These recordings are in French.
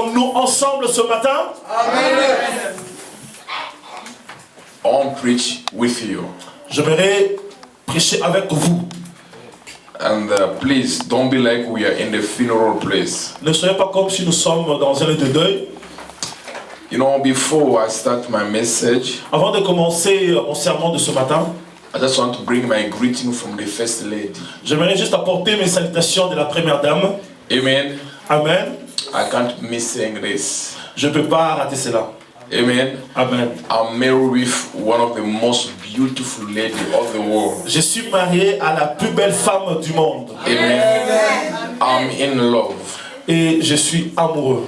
Allons-nous ensemble ce matin? Amen. I want to preach with you. J'aimerais prêcher avec vous. And please don't be like we are in the funeral place. Ne soyez pas comme si nous sommes dans un lieu de deuil. You know, before I start my message, Avant de commencer mon sermon de ce matin, I just want to bring my greeting from the First Lady. j'aimerais juste apporter mes salutations de la première dame. Amen. Amen. I can't miss saying this. Je ne peux pas rater cela. Amen. Amen. I'm married with one of the most beautiful ladies of the world. Je suis marié à la plus belle femme du monde. Amen. I'm in love. Et je suis amoureux.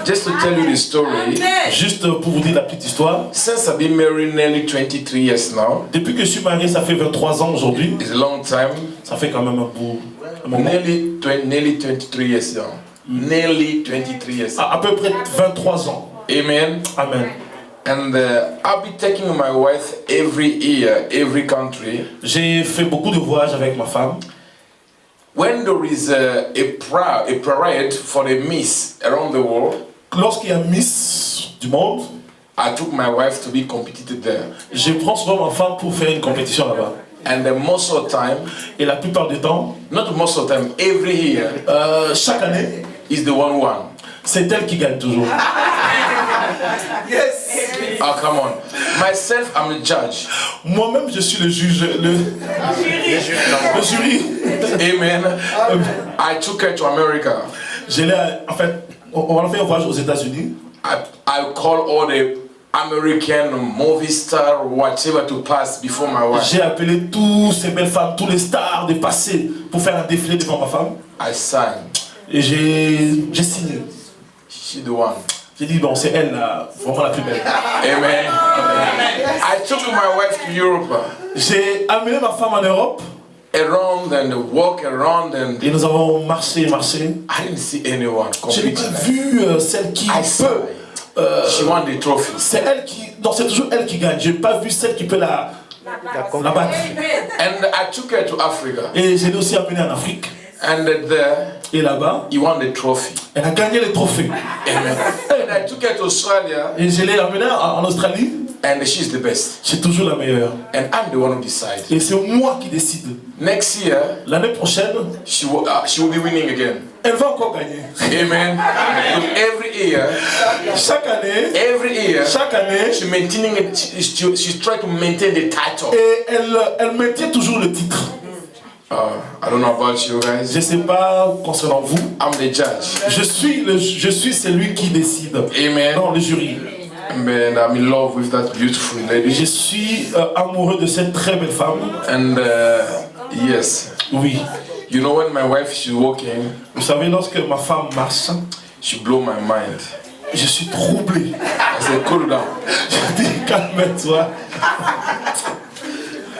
Just to tell you the story, Juste pour vous dire la petite histoire. since I've been married nearly 23 years now, Depuis que je suis marié, ça fait 23 ans aujourd'hui. it's a long time, Ça fait quand même un moment. nearly 23 years now. Nearly 23 years. À peu près 23 ans. Amen. Amen. And I'll be taking my wife every year, every country. J'ai fait beaucoup de voyages avec ma femme. When there is a parade for the Miss around the world, Lorsqu'il y a Miss du monde, I took my wife to be competed there. je prends souvent ma femme pour faire une compétition là-bas. And most of the time, Et la plupart du temps, not most of the time, every year chaque année, is the one. c'est elle qui gagne toujours. Yes. Oh, come on. Myself, I'm the judge. Moi-même, je suis le juge, le jury. Amen. I took her to America. En fait, on a fait un voyage aux États-Unis. I call all the American movie star, whatever, to pass before my wife. J'ai appelé toutes ces belles femmes, tous les stars de passer pour faire un défilé devant ma femme. I signed. Et j'ai signé. She's the one. J'ai dit, bon, c'est elle, là, vraiment la plus belle. Amen. I took my wife to Europe. J'ai amené ma femme en Europe. Around and walk around and Et nous avons marché. I didn't see anyone Je n'ai compete. pas vu celle qui peut. She won the trophy. C'est elle qui. Non, c'est toujours elle qui gagne. Je n'ai pas vu celle qui peut la battre. And I took her to Africa. Et je l'ai aussi amenée en Afrique. And there, Et là-bas, he won the trophy. elle a gagné les trophées. Amen. And I took her to Australia. Et je l'ai amenée en Australie. And she's the best. C'est toujours la meilleure. And I'm the one who decides. Et c'est moi qui décide. Next year, L'année prochaine, she will be winning again. elle va encore gagner. Amen. But every year, Chaque année, she's maintaining it. She's trying to maintain the title. et elle maintient toujours le titre. I don't know about you guys. Je ne sais pas concernant vous. I'm the judge. Je suis celui qui décide. Amen. Non, le jury. Man, I'm in love with that beautiful lady. Je suis amoureux de cette très belle femme. And yes, Oui. you know when my wife she's walking, Vous savez, lorsque ma femme marche, she blow my mind. je suis troublé. I said, cool down. Je dis, calme-toi.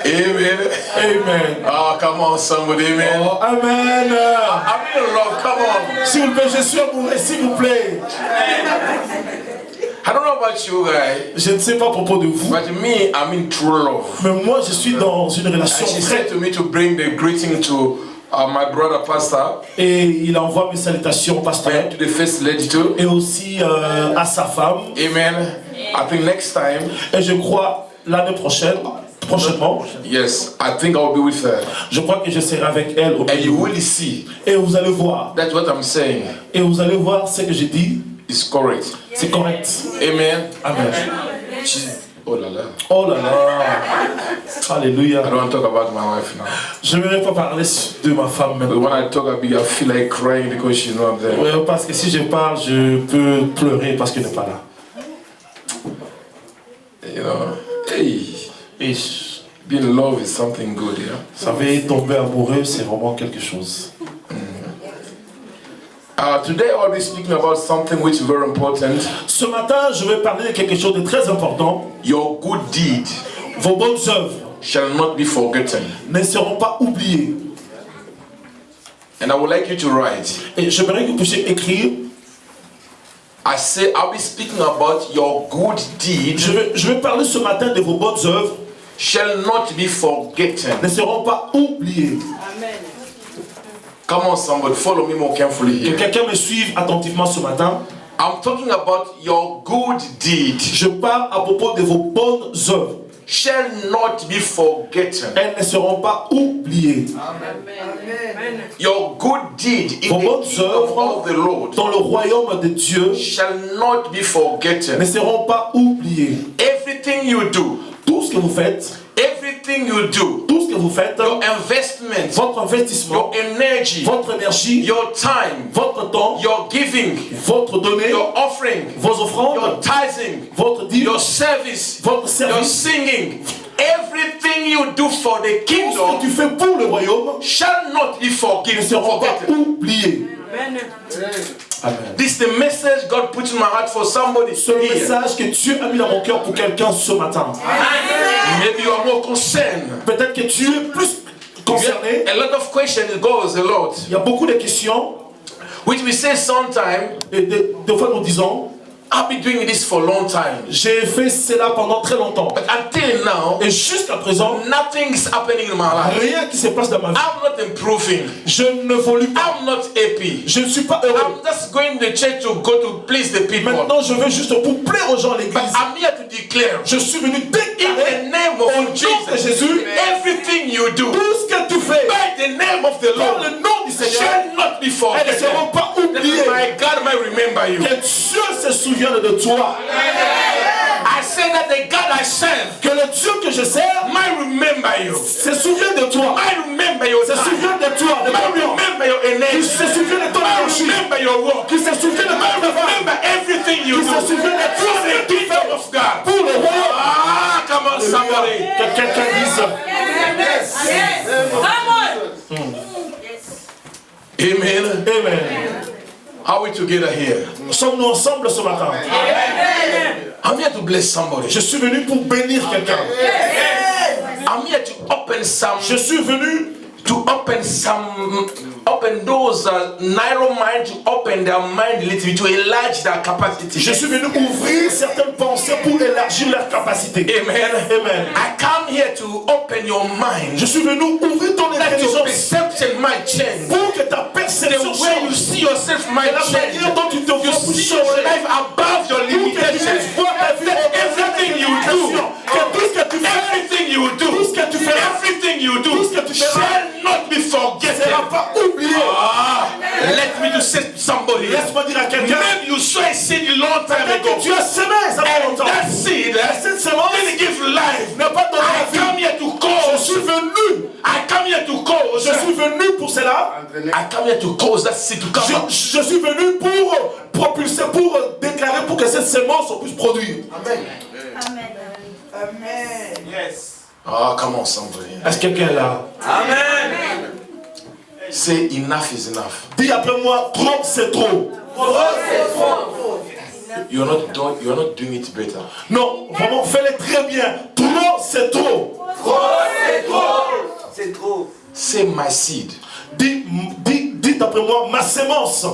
Amen. Amen. Oh, come on, somebody, amen. Oh, amen. I'm in love. Come on. S'il vous plaît, je suis amoureux, s'il vous plaît. I don't know about you guys, Je ne sais pas à propos de vous, but me, I'm in true love. mais moi, je suis dans une relation And she vraie. said to me to bring the greeting to my brother pastor Et il envoie mes salutations au pasteur and to the first lady too. et aussi à sa femme. Amen. I think next time, Et je crois l'année prochainement, yes, I think I'll be with her. je crois que je serai avec elle au And you milieu. will see. Et vous allez voir. That's what I'm saying. Et vous allez voir ce que je dis. It's correct. C'est correct. Amen. Amen. Oh la la. Oh là là. Alléluia. I don't want to talk about my wife now. Je ne vais pas parler de ma femme But maintenant. when I talk about it, I feel like crying because she's not there. Ouais, parce que si je parle, je peux pleurer parce qu'elle n'est pas là. You know, hey, Et being in love is something good, yeah. vous savez, tomber amoureux, c'est vraiment quelque chose. Today I'll be speaking about something which is very important. Ce matin, je vais parler de quelque chose de très important. Your good deed Vos bonnes œuvres shall not be forgotten. ne seront pas oubliées. And I would like you to write. Et j'aimerais que vous puissiez écrire. I say I'll be speaking about your good deed Je vais parler ce matin de vos bonnes œuvres shall not be forgotten. ne seront pas oubliées. Come on, somebody, follow me more carefully Que here. quelqu'un me suive attentivement ce matin. I'm talking about your good deed. Je parle à propos de vos bonnes œuvres. Shall not be forgotten. Elles ne seront pas oubliées. Amen. Your good deed in Vos the bonnes kingdom œuvres of the Lord dans le royaume de Dieu shall not be ne forgotten. seront pas oubliées. Everything you do, Tout ce que vous faites, everything you do, tout ce que vous faites, your investment, votre investissement, your energy, votre énergie, your time, votre temps, your giving, votre donnée, your offering, vos your offrandes, tithing, votre dîme, your service, votre your service, singing, everything you do for the tout ce que kingdom tu fais pour le royaume shall not be ne seront pas forgotten. oubliés. Amen. This is the message God put in my heart for somebody Ce here. message que Dieu a mis dans mon cœur pour quelqu'un ce matin. Maybe you are more concerned. Peut-être que tu es plus concerné. A lot of questions goes a lot. Il y a beaucoup de questions. Which we say sometimes, Et des fois nous disons, I've been doing this for a long time. j'ai fait cela pendant très longtemps. But until now, Et jusqu'à présent, nothing is happening in my life. rien qui se passe dans ma vie. I'm not improving. Je n'évolue pas. I'm not happy. Je ne suis pas heureux. I'm just going to church to go to please the people. Maintenant, je veux juste pour plaire aux gens à But l'église. I'm here to declare, Je suis venu in déclarer the name au of nom de Jesus, Jésus, everything you do, tout ce que tu fais by the name of the dans Lord, le nom du Seigneur, shall not be elles ne seront forgotten. pas That oubliées. my God might remember you. Que Dieu se souvienne de toi. I say that the God I serve Que le Dieu que je sers might remember you. se souvient de toi. Might remember your Se time. souvient de toi, de Might ton nom. remember your Qui energy. se souvient de ton Might énergie. remember your work. Qui se souvient de ton travail. Remember everything you Qui do. se souvient de For tout ce the que tu kingdom fais of God. pour le royaume. Ah, come on, somebody. Que quelqu'un dise Amen. Amen. Are we together here? Sommes-nous ensemble ce matin? I'm here to bless somebody. Je suis venu pour bénir quelqu'un. I'm here to open some. Je suis venu To open those narrow minds, to open their mind a little bit, to enlarge their capacity. Je suis venu ouvrir certaines pensées pour élargir leur capacité. Amen. Amen. I come here to open your mind. Je suis venu ouvrir ton That your intelligence perception might change. pour que ta The perception way you change. see yourself might La change. manière dont tu te vois You pour see your changer. life above your Pour que tu limitations. puisses voir ta vie That everything you do, que tout ce que tu fais, everything you do, tout ce que tu fais, everything you do tout ce que tu fais, shall not be ne forgotten. sera pas oublié. Ah, let me to say to somebody. Laisse-moi dire à quelqu'un Maybe you saw a seed a long time que ago. tu as semé ça fait And longtemps. that seed Cette semence didn't give life. n'a pas donné I la vie. come here to Je cause. suis venu. I come here to cause. Je suis venu pour cela. I come here to cause that seed to come up. Je suis venu pour propulser, pour déclarer, pour que cette semence puisse produire. Oh, come on, somebody. Est-ce que quelqu'un est là? Say enough is enough. Dis après moi, trop c'est trop. You're not doing it better. Non, vraiment, fais-le très bien. Trop c'est trop. C'est trop. Say my seed Dites après moi, ma sémence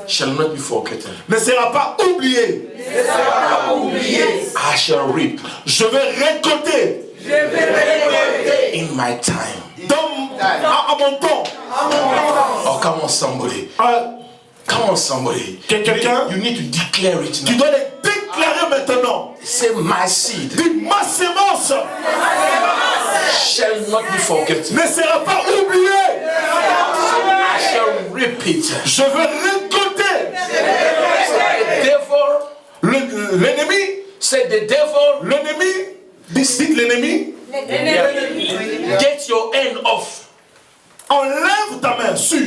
shall not be forgotten. ne sera pas oubliée. I shall reap Je vais récolter in my time. à mon temps. Oh, come on, somebody. Come on, somebody. Quelqu'un, You need to declare it tu now. dois les déclarer maintenant. Say my seed Dis, ma sémence shall not be forgotten. ne sera pas oubliée. I shall reap it. Je vais récolter. The devil, L'ennemi, say the devil, dites l'ennemi, get your hand off. enlève ta main sur.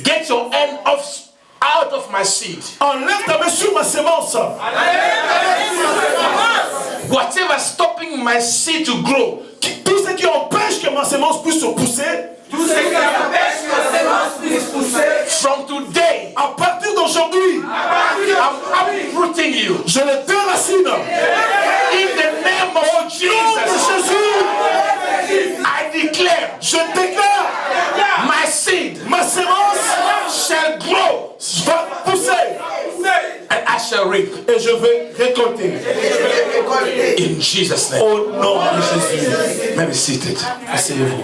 Get your hand off out of my seed. Enlève ta main sur ma sémence. Whatever stopping my seed to grow, Tout ce qui empêche que ma sémence puisse se pousser, from today, à partir d'aujourd'hui, I'm uprooting you. je le déracine. In the name of Nom de Jesus, Jésus, I declare je déclare, my seed ma sémence shall grow va pousser and I shall reap. et je vais récolter. In Jesus' name. Au nom de Jésus. May be seated. Asseyez-vous.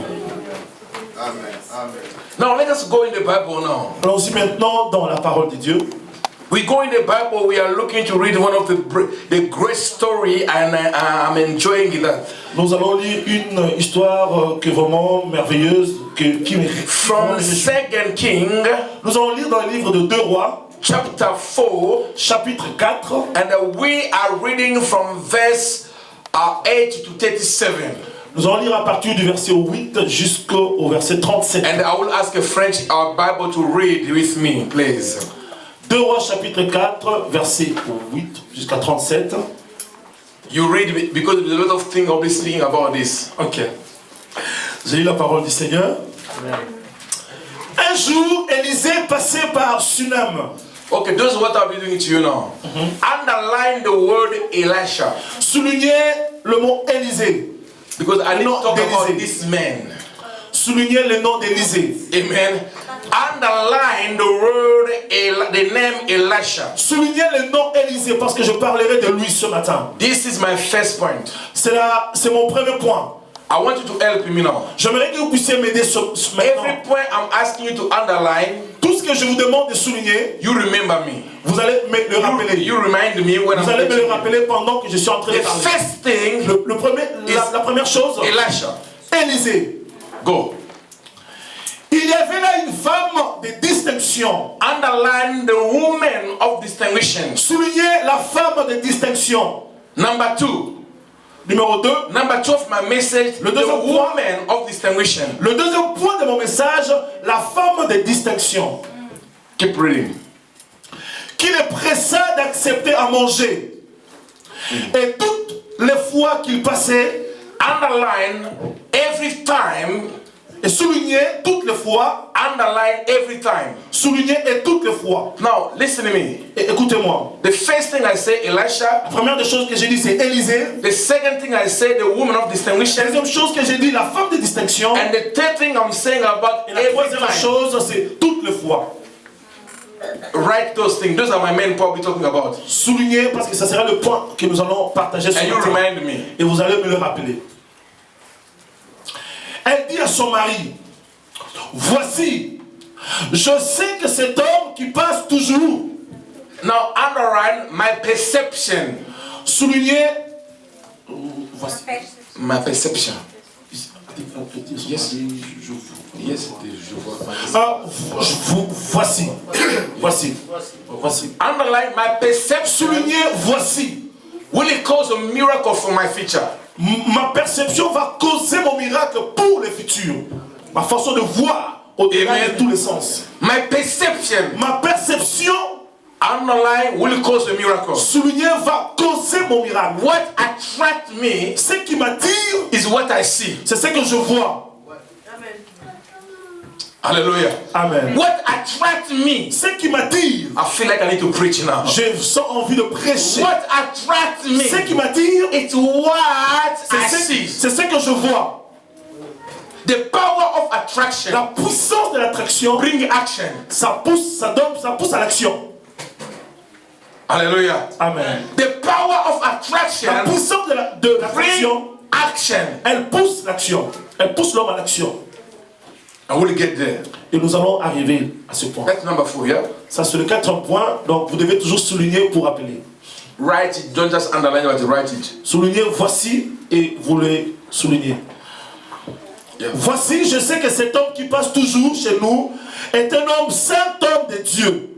Amen. Amen. Now let us go in the Bible now. Allons-y maintenant dans la parole de Dieu. We go in the Bible, we are looking to read one of the great story, and I'm enjoying that. Nous allons lire une histoire qui est vraiment merveilleuse, qui mérite. From 2 King, Nous allons lire dans le livre de 2 Rois, chapter 4, chapitre 4, and we are reading from verse 8 to 37. nous allons lire à partir du verset 8 jusqu'au verset 37. And I will ask a French Bible to read with me, please. 2 Rois chapitre 4, verset 8 jusqu'à 37. You read it because there's a lot of things obviously about this. Okay. J'ai lu la parole du Seigneur. Un jour, Élisée passait par Sunam. Okay, this is what I'll be doing to you now. Underline the word Elisha. Soulignez le mot Élisée. Because I need to talk about d'Élisée. this man. Soulignez le nom d'Élisée. Amen. Underline the word, the name Elisha. Soulignez le nom Élisée parce que je parlerai de lui ce matin. This is my first point. C'est mon premier point. I want you to help me now. J'aimerais que vous puissiez m'aider maintenant. Every point I'm asking you to underline, Tout ce que je vous demande de souligner, you remember me. vous allez me le rappeler. You remind me when Vous I'm allez me le teaching you. rappeler pendant que je suis en train de The parler. first thing Le premier, la première chose, Elisha. Élisée. Go. Il y avait là une femme de distinction. Underline the woman of distinction. Soulignez la femme de distinction. Number 2. Numéro 2. Number 2 of my message, Le the deuxième point. woman of distinction. Le deuxième point de mon message, la femme de distinction. Keep reading. Qui les pressa d'accepter à manger. Et toutes les fois qu'il passait, Underline every time. et soulignez toutes les fois, Underline every time. soulignez et toutes les fois. Now, listen to me. Et écoutez-moi. The first thing I say, Elisha. La première des choses que j'ai dit, c'est Élisée. The second thing I say, the woman of La distinction. deuxième chose que j'ai dit, la femme de distinction. And the third thing I'm saying about Et la every troisième time. chose, c'est toutes les fois. Write those things. Those are my main point we're talking about. Soulignez parce que ça sera le point que nous allons partager ce And you matin. remind me. Et vous allez me le rappeler. Elle dit à son mari, voici, je sais que cet homme qui passe toujours. Now underline my perception. Soulignez, voici. My perception. Yes. Yes, je vois. Ah, voici. Voici. Voici. Underline my perception. Soulignez, voici. Will it cause a miracle for my future? Ma perception va causer mon miracle pour le futur. Ma façon de voir au-delà de tous les sens. My perception. Ma perception, Underline will it cause a miracle. soulignez, va causer mon miracle. What attracts me Ce qui m'attire, is what I see. c'est ce que je vois. Hallelujah. Amen. What attracts me? Ce qui m'attire, I feel like I need to preach now. je sens envie de prêcher. What attracts me? Ce qui m'attire, It's what I see. c'est ce que je vois. The power of attraction La puissance de l'attraction, bring action. ça pousse à l'action. Hallelujah. Amen. The power of attraction La puissance de l'attraction, bring action. elle pousse l'action. Elle pousse l'homme à l'action. I will get there. Et nous allons arriver à ce point. That's number 4, yeah? Ça, c'est le quatrième point. Donc, vous devez toujours souligner pour rappeler. Write it. Don't just underline it, write it. Soulignez, voici, et vous le soulignez. Yeah. Voici, je sais que cet homme qui passe toujours chez nous est un homme, saint homme de Dieu.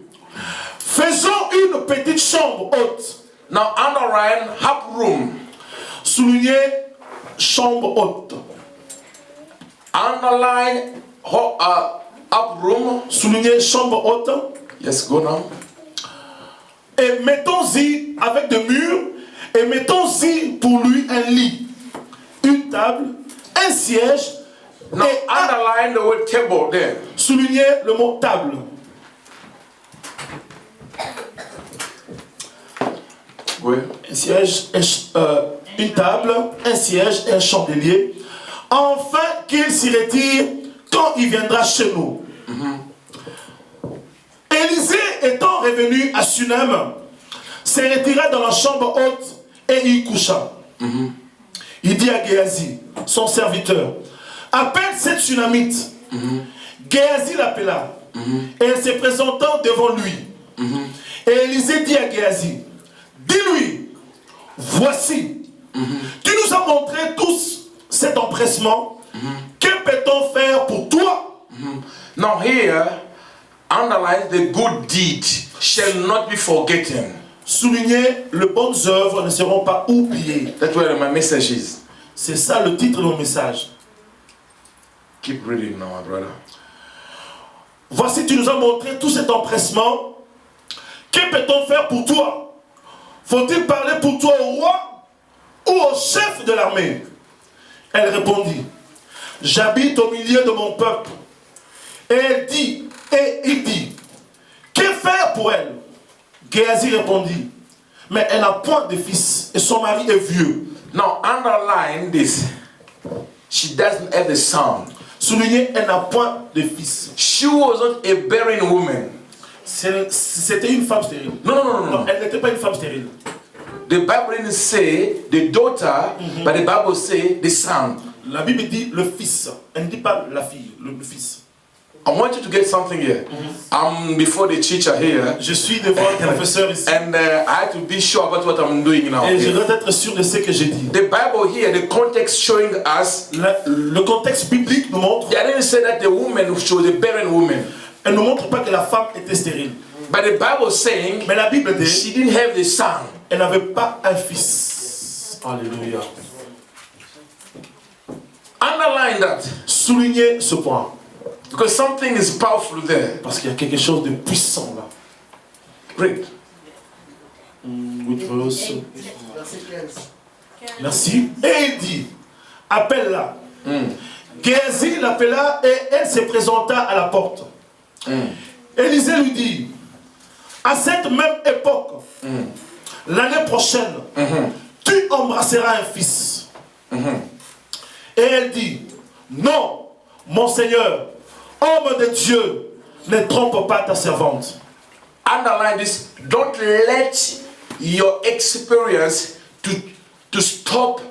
Faisons une petite chambre haute. Now underline half room. Soulignez, chambre haute. Underline up room. Soulignez, chambre haute. Yes, go now. Et mettons-y avec des murs, et mettons-y pour lui un lit, une table, un siège, Now et underline the word table there. soulignez le mot table. Oui. Un siège, une table, un siège et un chandelier, afin qu'il s'y retire quand il viendra chez nous. Élisée étant revenu à Sunem, se retira dans la chambre haute et y coucha. Il dit à Géasi, son serviteur, appelle cette Sunamite. Géasi l'appela. Et elle se présentant devant lui. Et Élisée dit à Géasi, dis-lui, voici, tu nous as montré tous cet empressement. Que peut-on faire pour toi? Now here, underline the good deed shall not be forgotten. Souligner, les bonnes œuvres ne seront pas oubliées. That's where my message is. C'est ça le titre de mon message. Keep reading now, my brother. Voici, tu nous as montré tout cet empressement. Que peut-on faire pour toi? Faut-il parler pour toi au roi ou au chef de l'armée? Elle répondit, j'habite au milieu de mon peuple. Et il dit, que faire pour elle? Géasi répondit, mais elle n'a point de fils et son mari est vieux. Now underline this. She doesn't have a son. Souligner, elle n'a point de fils. She was not a barren woman. C'était une femme stérile. No. Elle n'était pas une femme stérile. The Bible didn't say the daughter, but the Bible say the son. La Bible dit le fils. Elle ne dit pas la fille, le fils. I want you to get something here. I'm before the teacher here, Je suis devant le professeur ici. and I have to be sure about what I'm doing now. Et je dois être sûr de ce que j'ai dit. The Bible here, the context showing us, Le contexte biblique nous montre. I didn't say that the woman was a barren woman, Elle ne montre pas que la femme était stérile. but the Bible saying Mais la Bible dit she didn't have the son. elle n'avait pas un fils. Alléluia. Underline that, Soulignez ce point. because something is powerful there. Parce qu'il y a quelque chose de puissant là. Read. Merci. Et il dit, appelle-la. Géasi l'appela et elle se présenta à la porte. Élisée lui dit, à cette même époque, l'année prochaine, tu embrasseras un fils. Et elle dit, non, mon Seigneur, homme de Dieu, ne trompe pas ta servante. Underline this. Don't let your experience to stop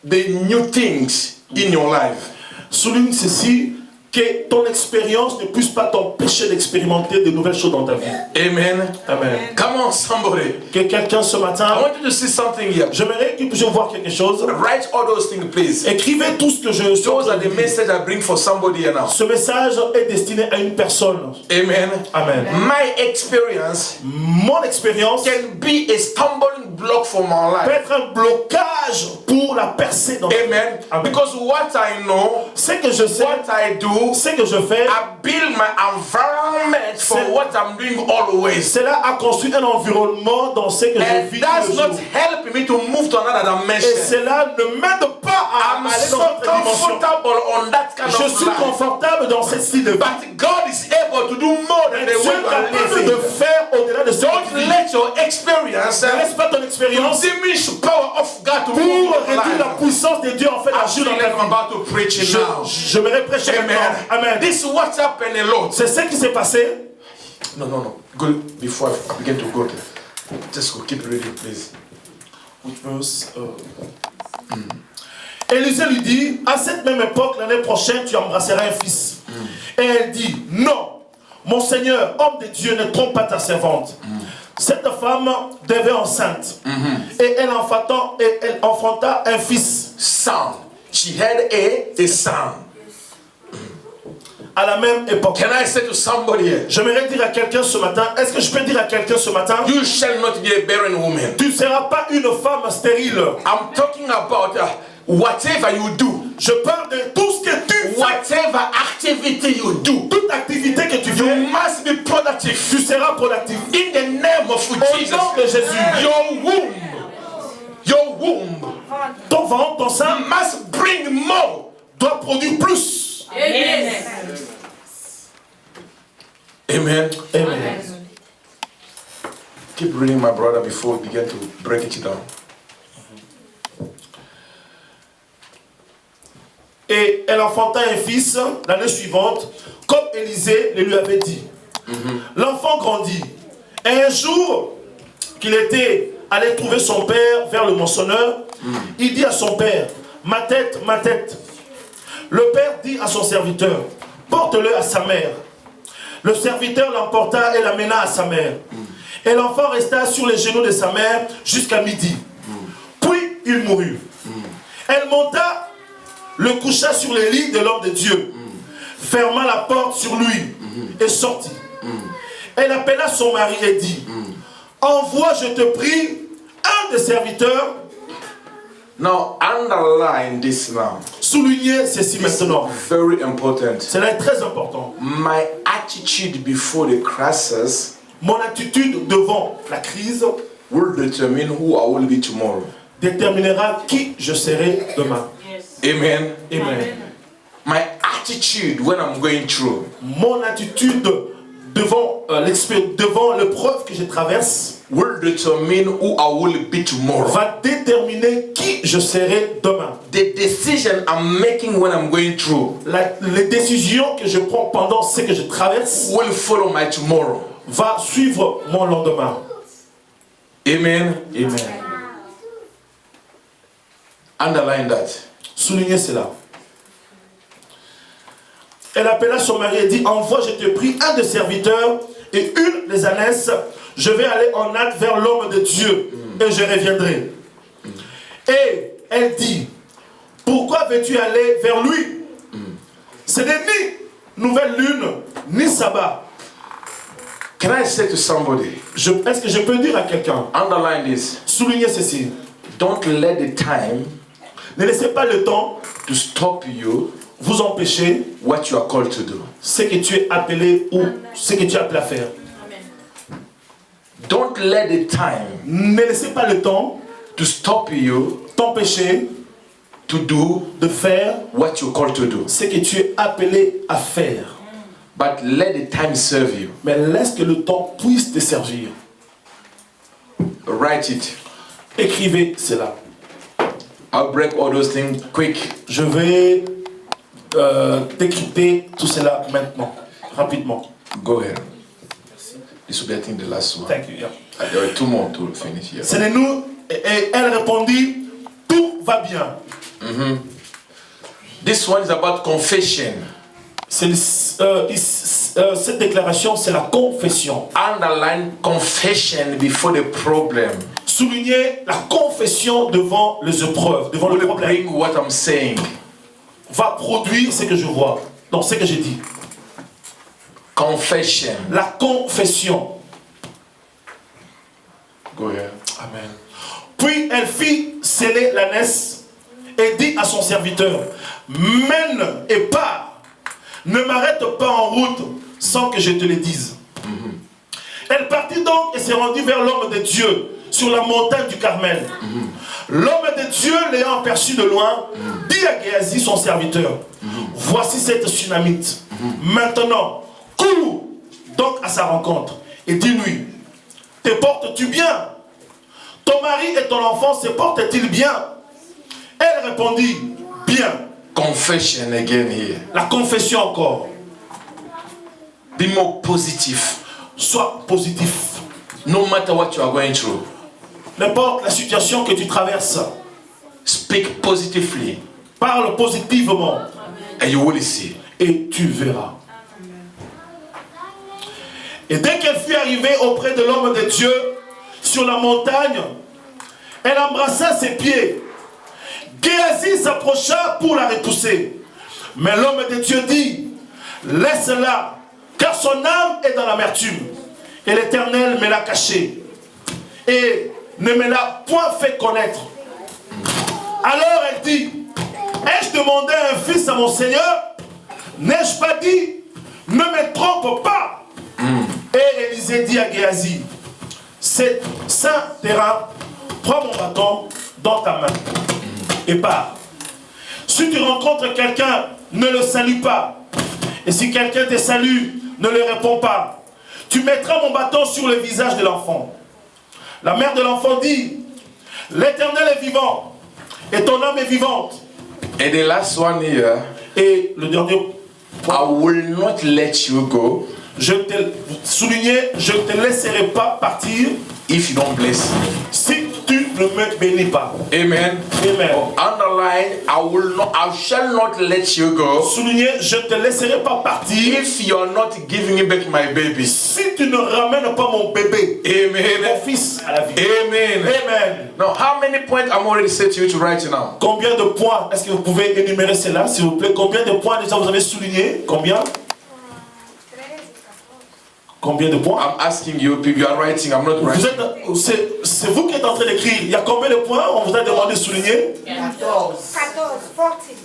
the new things in your life. Souligne ceci, que ton expérience ne puisse pas t'empêcher d'expérimenter de nouvelles choses dans ta vie. Amen. Amen. Come on, somebody. Que quelqu'un ce I matin, want you to see something here. j'aimerais que vous puissiez voir quelque chose. Write all those things, please. Écrivez tout ce que je Those are the message I bring for somebody here now. Ce message est destiné à une personne. Amen. Amen. My experience Mon expérience can be a stumbling block for my peut life. être un blocage pour la percée dans Amen. Amen. Because what I know, Ce que je sais, what I do, ce que je fais, I build my environment for what I'm doing always. cela a construit un environnement dans ce que je And vis that's tous les not jours. helping me to move to another Et dimension. cela ne m'aide pas à I'm aller so dans cette dimension. comfortable on that kind Je of suis life. confortable dans cette style de vie. But God is able to do more than the Dieu way est you are capable living. de faire au-delà de ce que Don't tu vis. let your experience Ne laisse pas ton expérience diminish the power of God to pour move your réduire la life. puissance de Dieu en fait I agir feel dans like ta I'm vie. about to preach it now. Je me prêcher maintenant. Amen. Amen. This is what's happened a lot. C'est ce qui s'est passé. No. Go before I begin to go there. Just go. Keep reading, please. Élisée lui dit, à cette même époque, l'année prochaine, tu embrasseras un fils. Et elle dit, non, mon Seigneur, homme de Dieu, ne trompe pas ta servante. Cette femme devait enceinte. Et elle enfanta un fils. Son. She had a son. À la même époque. Can I say to somebody here? J'aimerais dire à quelqu'un ce matin, est-ce que je peux dire à quelqu'un ce matin, You shall not be a barren woman. tu ne seras pas une femme stérile. I'm talking about whatever you do. Je parle de tout ce que tu fais. Whatever activity you do. Toute activité que tu You fais, must be productive. tu seras productif. In the name of Au Jesus. nom de Jésus. Your womb Ton ventre, ton sein must bring more. doit produire plus. Amen. Amen. Keep reading, my brother, before we begin to break it down. Et elle enfanta un fils l'année suivante, comme Élisée le lui avait dit. L'enfant grandit. Et un jour qu'il était allé trouver son père vers le moissonneur, il dit à son père, ma tête, ma tête. Le père dit à son serviteur, porte-le à sa mère. Le serviteur l'emporta et l'amena à sa mère. Et l'enfant resta sur les genoux de sa mère jusqu'à midi. Puis il mourut. Elle monta, le coucha sur les lits de l'homme de Dieu, ferma la porte sur lui et sortit. Elle appela son mari et dit, envoie, je te prie, un des serviteurs. Now underline this now. Soulignez ceci maintenant. Very important. Cela est très important. My attitude before the crisis Mon attitude devant la crise will determine who I will be tomorrow. déterminera qui je serai demain. Amen. Amen. My attitude when I'm going through Mon attitude devant devant l'épreuve que je traverse will determine who I will be tomorrow. va déterminer qui je serai demain. The decision I'm making when I'm going through Les décisions que je prends pendant ce que je traverse will follow my tomorrow. va suivre mon lendemain. Amen. Amen. Underline that. Soulignez cela. Elle appela son mari et dit, envoie, je te prie, un des serviteurs et une des ânesses. Je vais aller en hâte vers l'homme de Dieu et je reviendrai. Et elle dit, pourquoi veux-tu aller vers lui? Ce n'est ni nouvelle lune, ni sabbat. Can I say to somebody, Est-ce que je peux dire à quelqu'un, underline this, soulignez ceci, don't let the time ne laissez pas le temps to stop you vous empêcher what you are called to do. ce que tu es appelé ou ce que tu es appelé à faire. Don't let the time Ne laissez pas le temps to stop you t'empêcher to do de faire what you're called to do. ce que tu es appelé à faire. But let the time serve you. Mais laisse que le temps puisse te servir. Write it. Écrivez cela. I'll break all those things quick. Je vais décrypter tout cela maintenant, rapidement. Go ahead. This will be, I think, the last one. Thank you. Yeah. There are two more to finish here. C'est de nous. Et elle répondit, tout va bien. This one is about confession. Cette déclaration, c'est la confession. Underline confession before the problem. Soulignez la confession devant les épreuves, devant le Will problème. bring what I'm saying. Va produire ce que je vois, dans ce que j'ai dit. Confession. La confession. Go ahead. Amen. Puis elle fit sceller l'ânesse et dit à son serviteur, mène et pars. Ne m'arrête pas en route sans que je te le dise. Elle partit donc et se rendit vers l'homme de Dieu sur la montagne du Carmel. L'homme de Dieu, l'ayant aperçu de loin, dit à Géasi, son serviteur, voici cette Sunamite. Maintenant, cours donc à sa rencontre et dis-lui, te portes-tu bien? Ton mari et ton enfant se portent-ils bien? Elle répondit, bien. Confession again here. La confession encore. Be more positive. Sois positif. No matter what you are going through. N'importe la situation que tu traverses, Speak positively. parle positivement And you will see. et tu verras. Et dès qu'elle fut arrivée auprès de l'homme de Dieu sur la montagne, elle embrassa ses pieds. Géasi s'approcha pour la repousser. Mais l'homme de Dieu dit, laisse-la, car son âme est dans l'amertume. Et l'Éternel me l'a cachée. Et ne me l'a point fait connaître. Alors elle dit, ai-je demandé un fils à mon Seigneur? N'ai-je pas dit, ne me trompe pas? Et Élisée dit à Géasi, c'est saint terrain, prends mon bâton dans ta main et pars. Si tu rencontres quelqu'un, ne le salue pas. Et si quelqu'un te salue, ne le réponds pas. Tu mettras mon bâton sur le visage de l'enfant. La mère de l'enfant dit, l'Éternel est vivant et ton âme est vivante. And the last one here, Et le dernier point, I will not let you go je te souligner, je ne te laisserai pas partir if you don't bless me. si tu ne me bénis pas. Amen. Amen. Underline, I shall not let you go Soulignez, je ne te laisserai pas partir if you are not giving me back my baby. si tu ne ramènes pas mon bébé, mon Amen. fils à la vie. Amen. Amen. Now, how many points I'm already said to you to write now? Combien de points, est-ce que vous pouvez énumérer cela, s'il vous plaît? Combien de points déjà vous avez souligné? Combien? Combien de points? I'm asking you, you are writing, I'm not writing. C'est vous qui êtes en train d'écrire. Il y a combien de points on vous a demandé de souligner? 14. 14.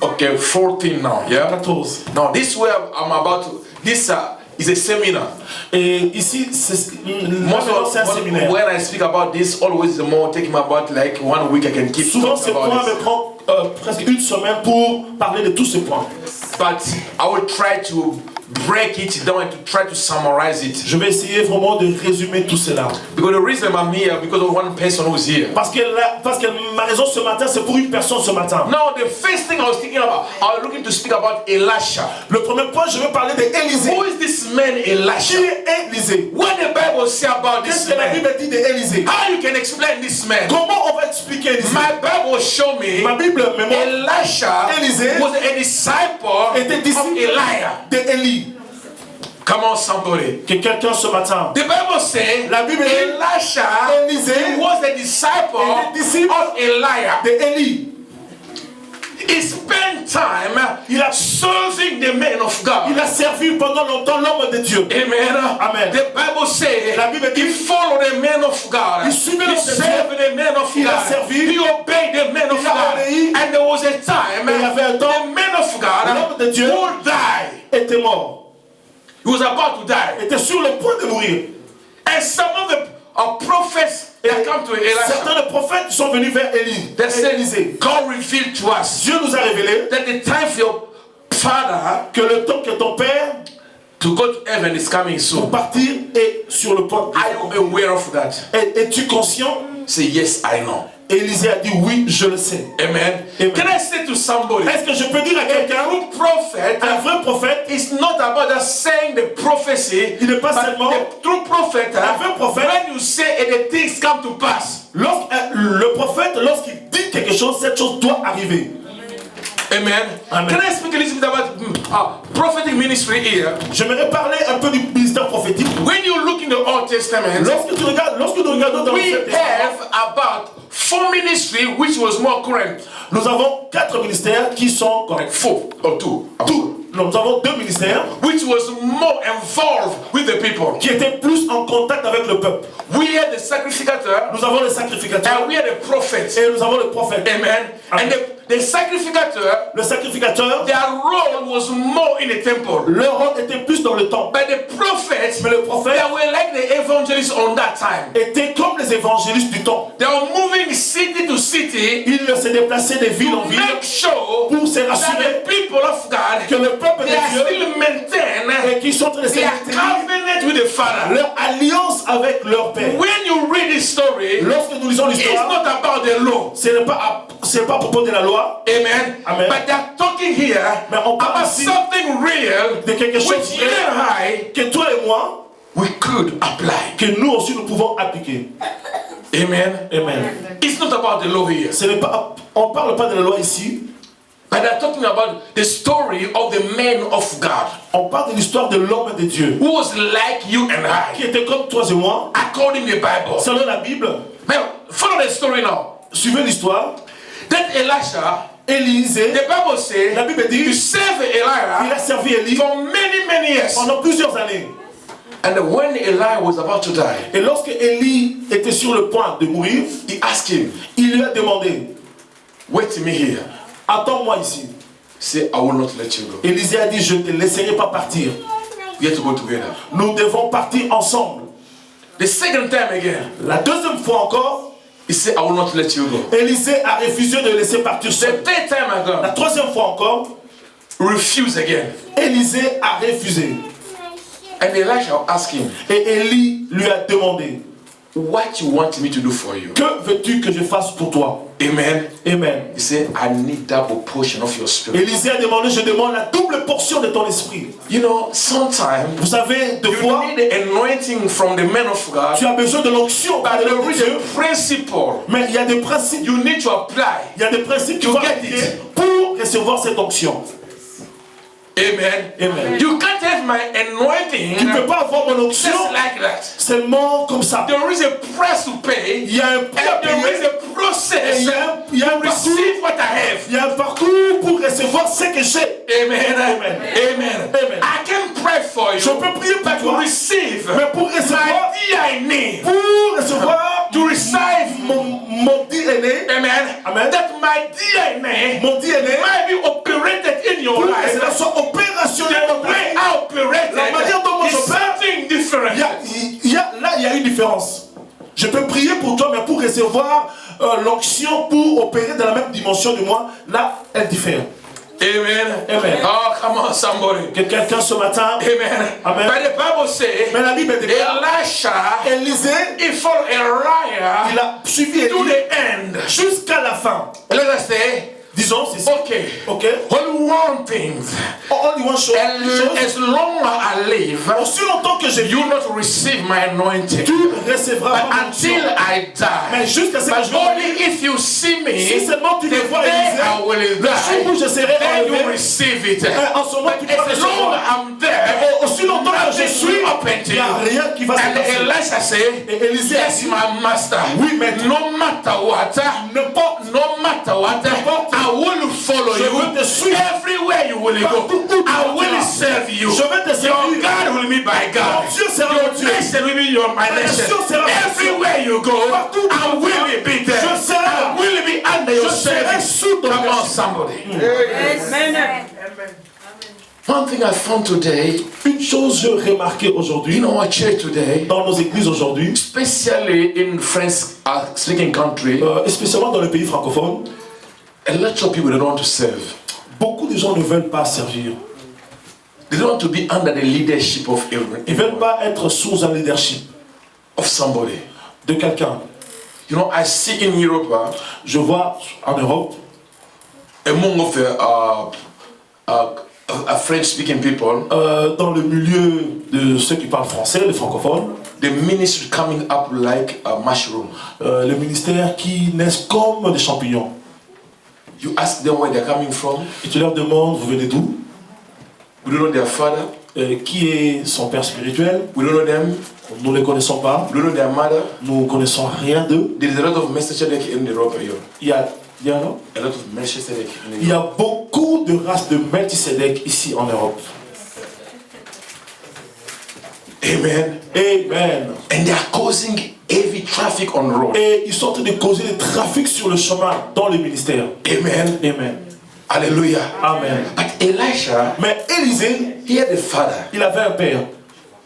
Okay, 14 now, yeah? 14. Now, this way I'm about to, this is a seminar. Et ici, c'est un séminaire. When I speak about this, always the more taking about like 1 week I can keep Souvent, talking ces points about me this. prennent presque une semaine pour parler de tous ces points. But I will try to break it down and to try to summarize it. Je vais essayer vraiment de résumer tout cela. Because the reason I'm here, because of one person who's here. Parce que ma raison ce matin, c'est pour une personne ce matin. Now, the first thing I was thinking about, I was looking to speak about Elisha. Le premier point, je vais parler d'Élisée. Who is this man, Elisha? Qui est Élisée? What the Bible say about this Qu'est-ce que la man? Bible dit d'Élisée? How you can explain this man? Comment on va expliquer Élisée? My Bible show me Ma Bible me montre Elisha Élisée was a disciple était of disciple Elijah. d'Élie. Come on, somebody. Que quelqu'un ce matin. The Bible says La Bible dit Elisha Élisée was a disciple était disciple of Elijah. d'Élie. He spent time serving the man of God. Il a servi pendant longtemps l'homme de Dieu. Amen. Amen. The Bible says La Bible dit he followed the man of God. Il suivait He l'homme de Dieu. served the man of Il a God. servi. He obeyed the man of Il a God. obéi. And there was a time Et il y avait un temps, the man of l'homme de God Dieu would die. était mort. He was about to die. Était sur le point de mourir. And some of the prophets that come to Elisha, Certains des prophètes sont venus vers Élie. they said, Élisée. God revealed to us Dieu nous a révélé that the time for your father que le temps que ton père to go to heaven is coming pour soon. partir est sur le point. Are you aware of that? Es-tu conscient? Say, yes, I know. Élisée a dit oui, je le sais. Amen. Amen. Can I say to somebody, Est-ce que je peux dire à a quelqu'un, true prophet un vrai prophète, is not about just saying the prophecy, il n'est pas but seulement the true prophet, un vrai prophète. when you say and the things come to pass. Le prophète, lorsqu'il dit quelque chose, cette chose doit arriver. Amen. Amen. Can I speak a little bit about prophetic ministry here? J'aimerais parler un peu du ministère prophétique. When you look in the Old Testament, Lorsque nous regardons dans we l'Ancien Testament, have about 4 ministries which was more current. nous avons 4 ministères qui sont Like 4 or 2. Nous avons 2 ministères Which was more involved with the people. qui étaient plus en contact avec le peuple. We had the sacrificator Nous avons les sacrificateurs and we had the prophets. et nous avons le prophète. Amen. And the sacrificator, Le sacrificateur, their role was more in the temple. leur rôle était plus dans le temple. But the prophets, Mais le they prophète were like the evangelists on that time. était comme les évangélistes du temple. They were moving city to city Il se déplaçait de ville en to ville make sure pour se that rassurer the people of que God, le peuple they are de Dieu still maintain et qui sont en train de se their maintenir covenant with the Father. leur alliance avec leur père. When you read this story, Lorsque nous lisons it's l'histoire, not about the law. ce n'est pas à propos de la loi, Amen. Amen. But they're talking here mais on parle about ici something real de quelque chose which you and I, que toi et moi, we could apply. que nous aussi nous pouvons appliquer. Amen. Amen. It's not about the law here. On ne parle pas de la loi ici, But they're talking about the story of the man of God on parle de l'histoire de l'homme de Dieu, who was like you and qui I, était comme toi et moi, according to the Bible. selon la Bible. Now, follow the story now. Suivez l'histoire. That Elisha, Élisée, the Bible says, la Bible he dit, served il Elijah a servi Élie for many, many years. pendant plusieurs années. And when Elijah was about to die, Et lorsque Élie était sur le point de mourir, he asked him, il lui a demandé, wait me here. attends-moi ici. Say, I will not let you go. Élisée a dit, je ne te laisserai pas partir. We have to go together. Nous devons partir ensemble. The second time again, La deuxième fois encore, he said, I will not let you go. Élisée a refusé de laisser partir The seul. third time La again, troisième fois encore, refuse again. Élisée a refusé. And Elisha asked him, Et Élie lui a demandé, what you want me to do for you? que veux-tu que je fasse pour toi? Amen. Amen. He said, I need double portion of your spirit. Élisée a demandé, je demande la double portion de ton esprit. You know, sometimes Vous savez, de you fois, need the anointing from the man of God, tu as besoin de l'onction par but le nom there de is Dieu. a principle Mais il y a des principes. you need to apply. Il y a des principes qu'il To faut get appliquer it. pour recevoir cette onction. Amen. Amen. You can't have my anointing Tu ne peux pas avoir mon just onction like that. seulement comme ça. There is a price to pay. Il y a un prix à And there is payer. a process Il y a un to receive what I have. Il y a un parcours pour recevoir ce que j'ai. Amen. Amen. Amen. Amen. I can pray for you, Je peux prier pour but to toi, receive mais pour my recevoir, DNA. pour recevoir To receive, mon DNA, amen, Amen. that my DNA mon DNA, might be operated in your pour que life. cela soit opérationnel The dans ta way vie. I operated La manière dont moi is j'opère, something different. Là, il y a une différence. Je peux prier pour toi, mais pour recevoir l'onction pour opérer dans la même dimension de moi, là, elle diffère. Amen. Amen. Oh, come on, somebody. Que quelqu'un ce matin, Amen. Amen. But the Bible says, mais la Bible déclare, Elisha, Élisée, he followed Elijah il a suivi to Élie the end. jusqu'à la fin. Let us say, Disons, c'est ça. okay, Ok? only one thing. Only one chose. And as long as I live, Aussi longtemps que je vis, you not receive my anointing. tu recevras But mon onction. until I Mais die, jusqu'à ce que but je only meure, if you see me, si seulement tu the me vois day Élisée, I will le jour où die, je serai then you enlevé, receive it. en ce moment tu But vas as long recevoir. as I'm there, Aussi longtemps que je nothing suis, will happen to il n'y a you. rien qui va se And passer. Elisha said, Et Élisée a yes, dit, my master. oui, maître. No matter what, no matter what, I will follow Je you. veux te suivre. Everywhere you will go, Partout où tu I will iras. serve you. Je vais te Your servir. God will be my God. Mon Dieu sera Your mon Dieu. nation will be my nation. nation sera ma nation. Everywhere you go, Partout où I tu will iras, be there. je serai là. I will be under your Je serai service. sous ton Come on, merci. somebody. Amen. One thing I found today, Une chose que j'ai remarqué aujourd'hui, in our church today, dans nos églises aujourd'hui, especially in French-speaking country, spécialement dans les pays francophones, a lot of people don't want to serve. beaucoup de gens ne veulent pas servir. They don't want to be under the leadership of Ils ne veulent everyone, pas être sous un leadership of somebody. de quelqu'un. You know, I see in Europe, Je vois en Europe, among of French-speaking people, dans le milieu de ceux qui parlent français, les francophones, the ministry coming up like a mushroom. les ministères qui naissent comme des champignons. You ask them where they're coming from. Et tu leur demandes, vous venez d'où? We don't know their father. Qui est son père spirituel? We don't know them. Nous ne les connaissons pas. We don't know their mother. Nous ne connaissons rien d'eux. There is a lot of Melchizedek in Europe here. Il y a non? A lot of Melchizedek in Il y Europe. a beaucoup de races de Melchizedek ici en Europe. Amen. Amen. And they are causing heavy traffic on the road. Et ils sont en train de causer des trafics sur le chemin dans les ministères. Amen. Amen. Hallelujah. Amen. But Elisha, Mais Élisée, he had a father, il avait un père.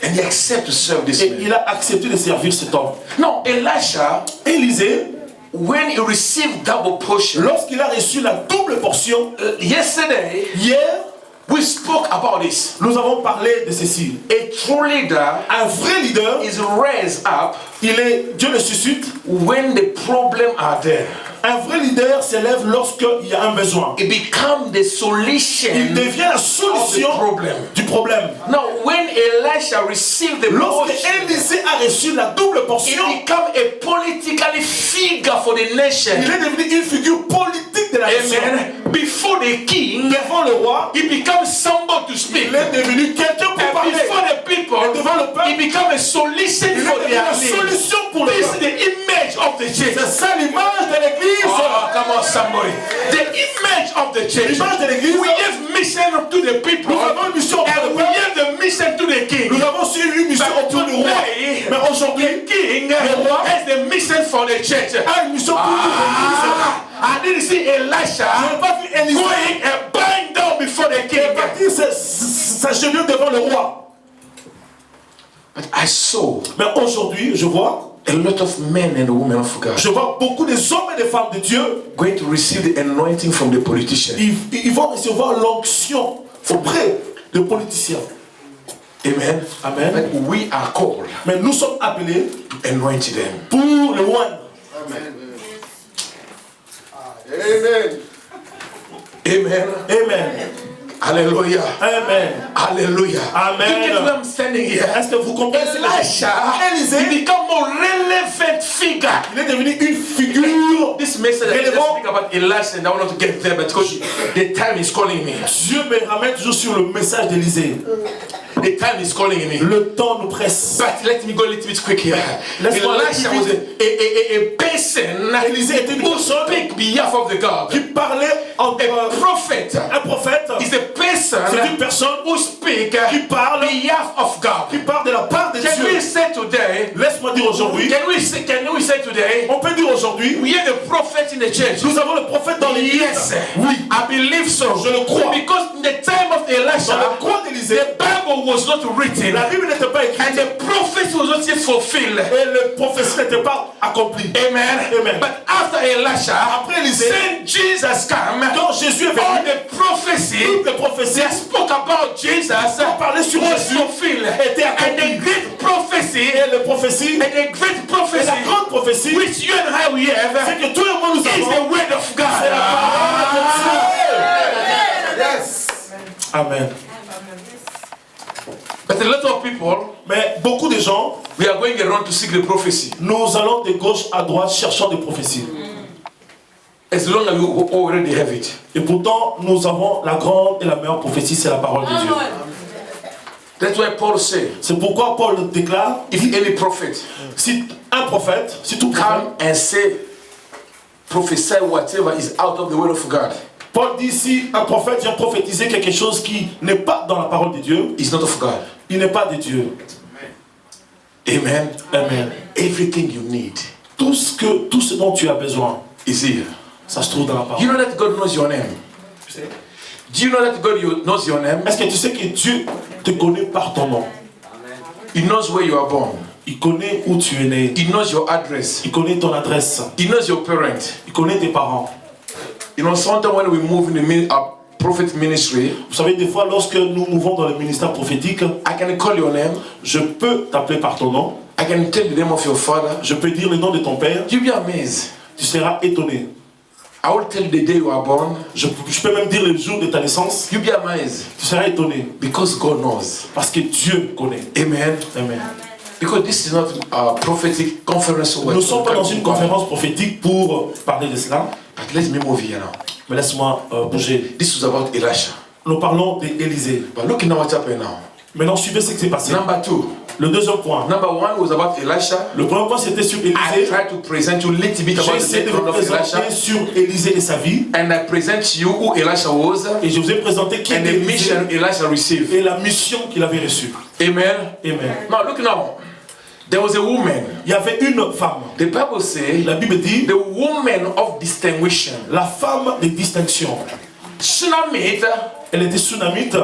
and he accepted to serve this Et man. il a accepté de servir cet homme. Now, Elisha, Élisée, when he received double portion, lorsqu'il a reçu la double portion, yesterday hier, we spoke about this. nous avons parlé de ceci. A true leader Un vrai leader, is raised up Dieu le suscite. when the problems are there. Un vrai leader s'élève lorsqu'il y a un besoin. It becomes the solution Il devient la of the solution problem. du problème. Now, when Elisha received the Lorsque portion, Élisée a reçu la double portion, it became a politically figure for the nation. il est devenu une figure politique de la nation. Amen. Before the king, Devant le roi, he becomes somebody to speak. il est devenu quelqu'un pour And parler. before the people, Devant le peuple, he becomes a solution il est for devenu their la needs. solution pour le This is peuple. the image of the church. C'est ça l'image de l'église. Oh, come on, somebody. The image of the church. L'image de l'église. We give mission to the people, Nous avons une mission and pour we le peuple. give the mission to the king. Nous avons aussi une mission But autour du roi. today, Mais aujourd'hui, the king le roi has the mission for the church. a une mission pour l'église. I didn't see Je Elisha n'ai pas vu Élisée going and bowing down before the king. partir s'agenouiller devant le roi. But I saw Mais aujourd'hui, je vois a lot of men and women of God Je vois beaucoup des hommes et des femmes de Dieu, going to receive the anointing from the politician. ils vont recevoir l'onction auprès de politiciens. Amen. Amen. But we are called Mais nous sommes appelés to anoint them. pour le oindre. Amen. Amen. Hallelujah. Amen. Hallelujah. Amen. You get where I'm standing here. Est-ce que vous comprenez ce que Elisha, he Élisée, became a relevant figure. il est devenu une figure. This message, I just speak about Elisha and I want to get there, but because the time is calling me. Dieu me ramène toujours sur le message d'Élisée. The time is calling me. Le temps nous presse. But let me go a little bit quick here. Laisse-moi aller Elisha plus was vite. a person Élisée était une who personne speak behalf of the God. qui parlait en A prophet un prophète. is a person C'est une personne who speak qui parle, behalf of God. qui parle de la part de Can we Dieu. say today? Laisse-moi dire aujourd'hui. Can we say today? On peut dire aujourd'hui. We have a prophet in the church. Nous avons le prophète dans l'église. Yes, Oui. I believe so. Je le crois. Because in the time of Dans Elisha, le croix d'Élisée, the Bible was not written, la Bible n'était pas écrite. and the prophecy was not yet fulfilled. Et le prophétie n'était pas accompli. Amen. Amen. But after Elisha, Après Élisée, when Jesus came, quand Jésus est all venu, the prophecy toutes les prophéties that spoke about Jesus ont parlé sur was Jésus, fulfilled. étaient And the accomplies. great prophecy, Et les prophéties, and the great et prophecy, la grande prophétie, which you and I we have, c'est que tout le monde nous is the avons. word of C'est la parole de God. Dieu. Amen. But a lot of people, Mais beaucoup de gens, we are going around to seek the prophecy. nous allons de gauche à droite cherchant des prophéties. As long as you already have it. Et pourtant, nous avons la grande et la meilleure prophétie, c'est la parole de Dieu. That's why Paul said, C'est pourquoi Paul déclare, if any prophet si un prophète, si tout prophète, come and say, prophesy whatever is out of the word of God, Paul dit si un prophète vient prophétiser quelque chose qui n'est pas dans la parole de Dieu, is not of God. il n'est pas de Dieu. Amen. Amen. Everything you need Tout ce dont tu as besoin, is here. ça se trouve dans la You parole. know that God knows your name. Do you know that God knows your name? Est-ce que tu sais que Dieu te connaît par ton nom? He knows where you are born. Il connaît où tu es né. He knows your address. Il connaît ton adresse. He knows your parents. Il connaît tes parents. You know, sometimes when we move in the prophet ministry, Vous savez, des fois, lorsque nous mouvons dans le ministère prophétique, I can call your name. je peux t'appeler par ton nom. I can tell the name of your father. Je peux dire le nom de ton père. You'll be amazed. Tu seras étonné. I will tell you the day you are born. Je peux même dire le jour de ta naissance. You'll be amazed. Tu seras étonné. Because God knows. Parce que Dieu connaît. Amen. Amen. Because this is not a prophetic conference. Nous ne sommes pas dans une conférence prophétique pour parler de cela. But let me move here now. Mais laisse-moi bouger. This was about Elisha. Nous parlons d'Élisée. But look now what's happening now. Maintenant, suivez ce qui s'est passé. Number two. Le deuxième point. Number one was about Elisha. Le premier point, c'était sur I Élisée. tried to present you a little bit J'ai about the essayé de vous background of Elisha. présenter sur Élisée et sa vie. And I present you who Elisha was Et je vous ai présenté qui and était the Élisée mission Elisha received. et la mission qu'il avait reçue. Amen. Amen. Now look now. There was a woman. Il y avait une femme. The Bible says La Bible dit the woman of distinction. la femme de distinction. Shunammite, Elle était Sunamite.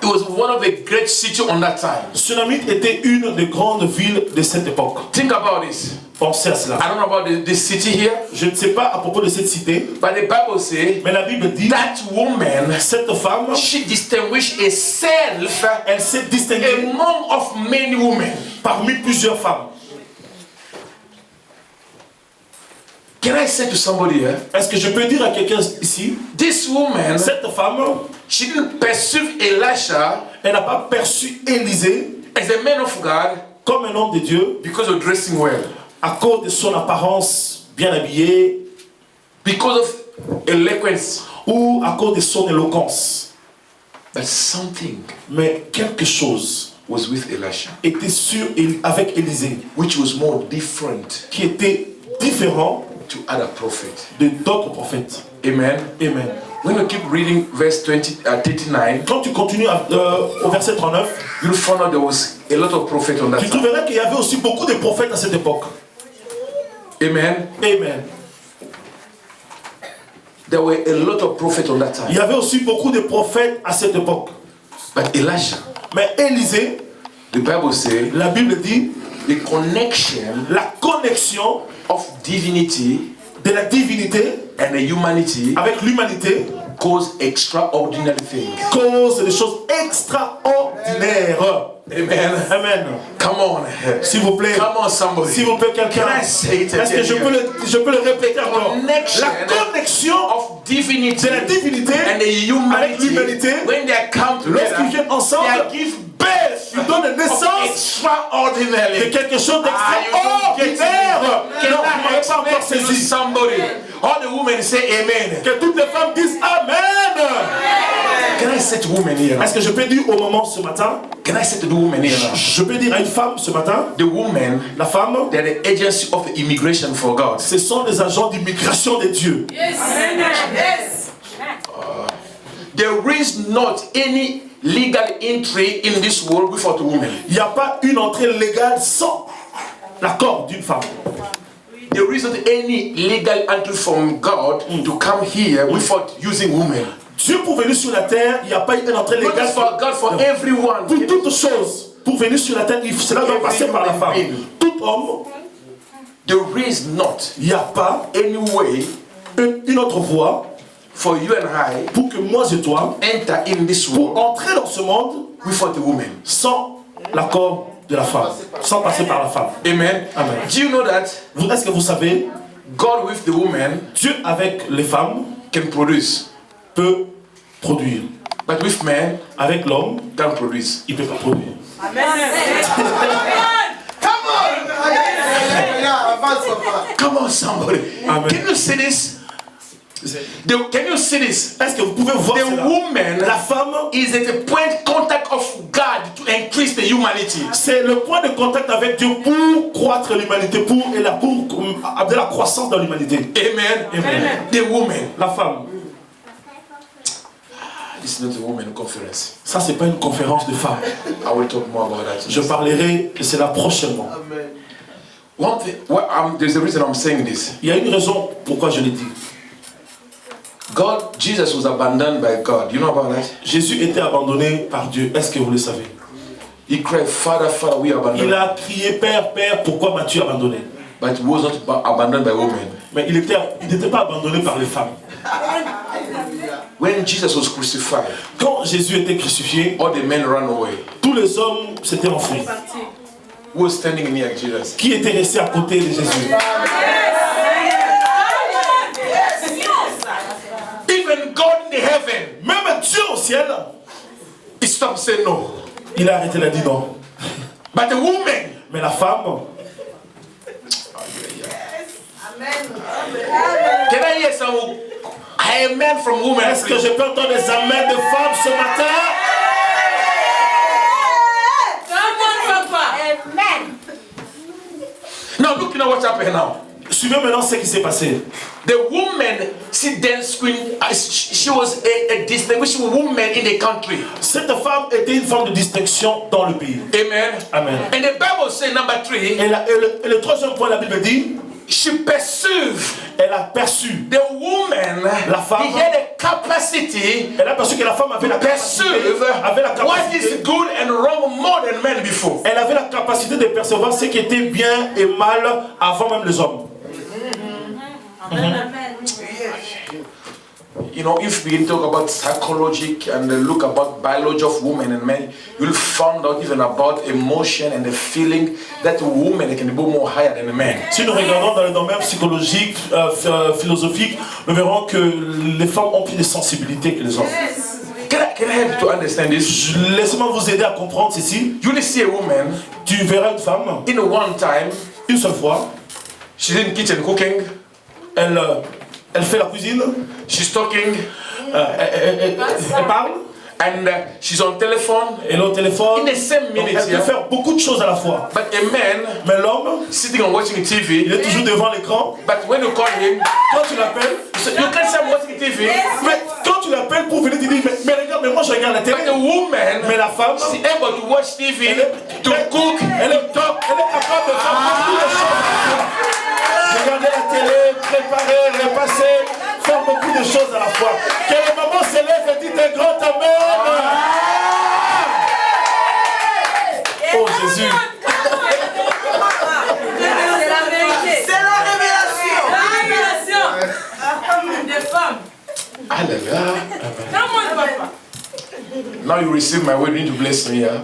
it was one of the great cities on that time. Sunamite était une des grandes villes de cette époque. Think about this. Pensez à cela. I don't know about this city here, Je ne sais pas à propos de cette cité, but the Bible says mais la Bible dit that woman, cette femme, she distinguished herself elle s'est distinguée among of many women. parmi plusieurs femmes. Can I say to somebody here, Est-ce que je peux dire à quelqu'un ici, this woman, cette femme, she didn't perceive Elisha elle n'a pas perçu Élisée as a man of God comme un homme de Dieu because of dressing well, à cause de son apparence bien habillée because of eloquence, ou à cause de son éloquence. but something Mais quelque chose was with Elisha, était sur avec Élisée which was more different qui était différent to other prophets. de d'autres prophètes. Amen. Amen. When you keep reading verse 39, Quand tu continues au verset 39, you'll find out there was a lot of prophets on that tu time. trouveras qu'il y avait aussi beaucoup de prophètes à cette époque. Amen. Amen. There were a lot of prophets on that Il y time. avait aussi beaucoup de prophètes à cette époque. But Elisha, Mais Élisée, the Bible says, la Bible dit, the connection la connexion of divinity de la divinité and the humanity avec l'humanité cause extraordinary things. cause des choses extraordinaires. Amen. Amen. Come on. S'il vous plaît. Come on, somebody. S'il vous plaît, quelqu'un. Can I say it Est-ce que again? je peux le répéter encore? Connection La connexion of divinity de la divinité and the avec humanity, l'humanité, when they come lorsqu'ils together, viennent ensemble, they give birth ils donnent naissance of de extraordinary. quelque chose Ah, d'extraordinaire. Can Non, vous I m'avez pas encore explain to saisi. somebody? All the women say amen. Que toutes les femmes disent Amen. Can I say to women here now? Est-ce que je peux dire au moment ce matin? Can I say to the women here now? Je peux dire à une femme ce matin, The women, la femme, they're the agency of immigration for God. ce sont des agents d'immigration de Dieu. Yes. Yes. There is not any legal entry in this world without a woman. Il n'y a pas une entrée légale sans l'accord d'une femme. There is not any legal entry from God to come here without using women. Dieu pour venir sur la terre, il n'y a pas une entrée Not légale just for God, for everyone. pour toute chose. Pour venir sur la terre, cela doit passer par la femme. Tout homme, There is not il n'y a pas any way une autre voie for you and I pour que moi et toi, enter in this pour world entrer dans ce monde without a woman. sans l'accord de la femme, sans passer par la femme. Amen. Amen. Do you know that Est-ce que vous savez, God with the woman Dieu avec les femmes can produce, peut produire. but with men Avec l'homme, can't produce? il ne peut pas produire. Amen. Come on, somebody. Amen. Can you see this? Can you see this? Est-ce que vous pouvez voir The cela? woman La femme, is at the point contact of God to increase the humanity. c'est le point de contact avec Dieu pour croître l'humanité, pour amener la croissance dans l'humanité. Amen. Amen. The woman. La femme, It's not a woman conference. ça c'est pas une conférence de femmes. I will talk more about that. Je parlerai de cela prochainement. One thing, there's a reason I'm saying this. Il y a une raison pourquoi je l'ai dit. Jesus was abandoned by God. You know about that? Jésus était abandonné par Dieu. Est-ce que vous le savez? He cried, Father, Father, we abandoned. Il a crié, Père, Père, pourquoi m'as-tu abandonné? But he was not abandoned by women. Mais il n'était pas abandonné par les femmes. When Jesus was crucified, Quand Jésus était crucifié, all the men ran away. tous les hommes s'étaient enfuis. Who was standing near Jesus? Qui était resté à côté de Jésus? Even God in the heaven, Même Dieu au ciel, he stopped saying no. il a arrêté, il a dit non. But the woman, Mais la femme, can I hear some amen from women? est-ce que je peux entendre des amens de femmes ce matin? Now look at what's happening now. Suivez maintenant ce qui s'est passé. The woman, see, then she was a distinguished woman in the country. Cette femme était une femme de distinction dans le pays. Amen. Amen. And the Bible says, number 3, Et le troisième point, la Bible dit, she perceived elle a perçu. the woman, La femme, he had a capacity elle a perçu que la femme avait to la capacité, perceive avait la what capacité, is good and wrong more than men before. elle avait la capacité de percevoir ce qui était bien et mal avant même les hommes. You know, if we talk about psychology and look about biology of women and men, you'll find out even about emotion and the feeling that women can be more higher than a man. Si nous regardons dans le domaine psychologique, philosophique, nous verrons que les femmes ont plus de sensibilité que les hommes. Can I help you to understand this? Laissez-moi vous aider à comprendre ceci. You see a woman Tu verras une femme, in one time, une seule fois, she's in the kitchen cooking, elle fait la cuisine, she's talking, elle parle, and she's on telephone. elle est au téléphone. In the same Donc, minute, elle peut yeah. faire beaucoup de choses à la fois. But a man Mais l'homme, sitting and watching il TV, est toujours devant l'écran. but when you call him, Quand tu l'appelles, you can't say I'm watching TV. mais quand tu l'appelles pour venir te dire, mais regarde, mais moi je regarde la télé. But the woman, Mais la femme, she's able to watch TV, to cook, elle est capable de faire beaucoup de choses. Regarder la télé, préparer, repasser, faire beaucoup de choses à la fois. Que le maman se lève et dit un grand amen. Oh Jésus. C'est la vérité. C'est la révélation. La révélation des femmes. hallelujah. Come on, papa. Now you receive my word, you need to bless me, yeah?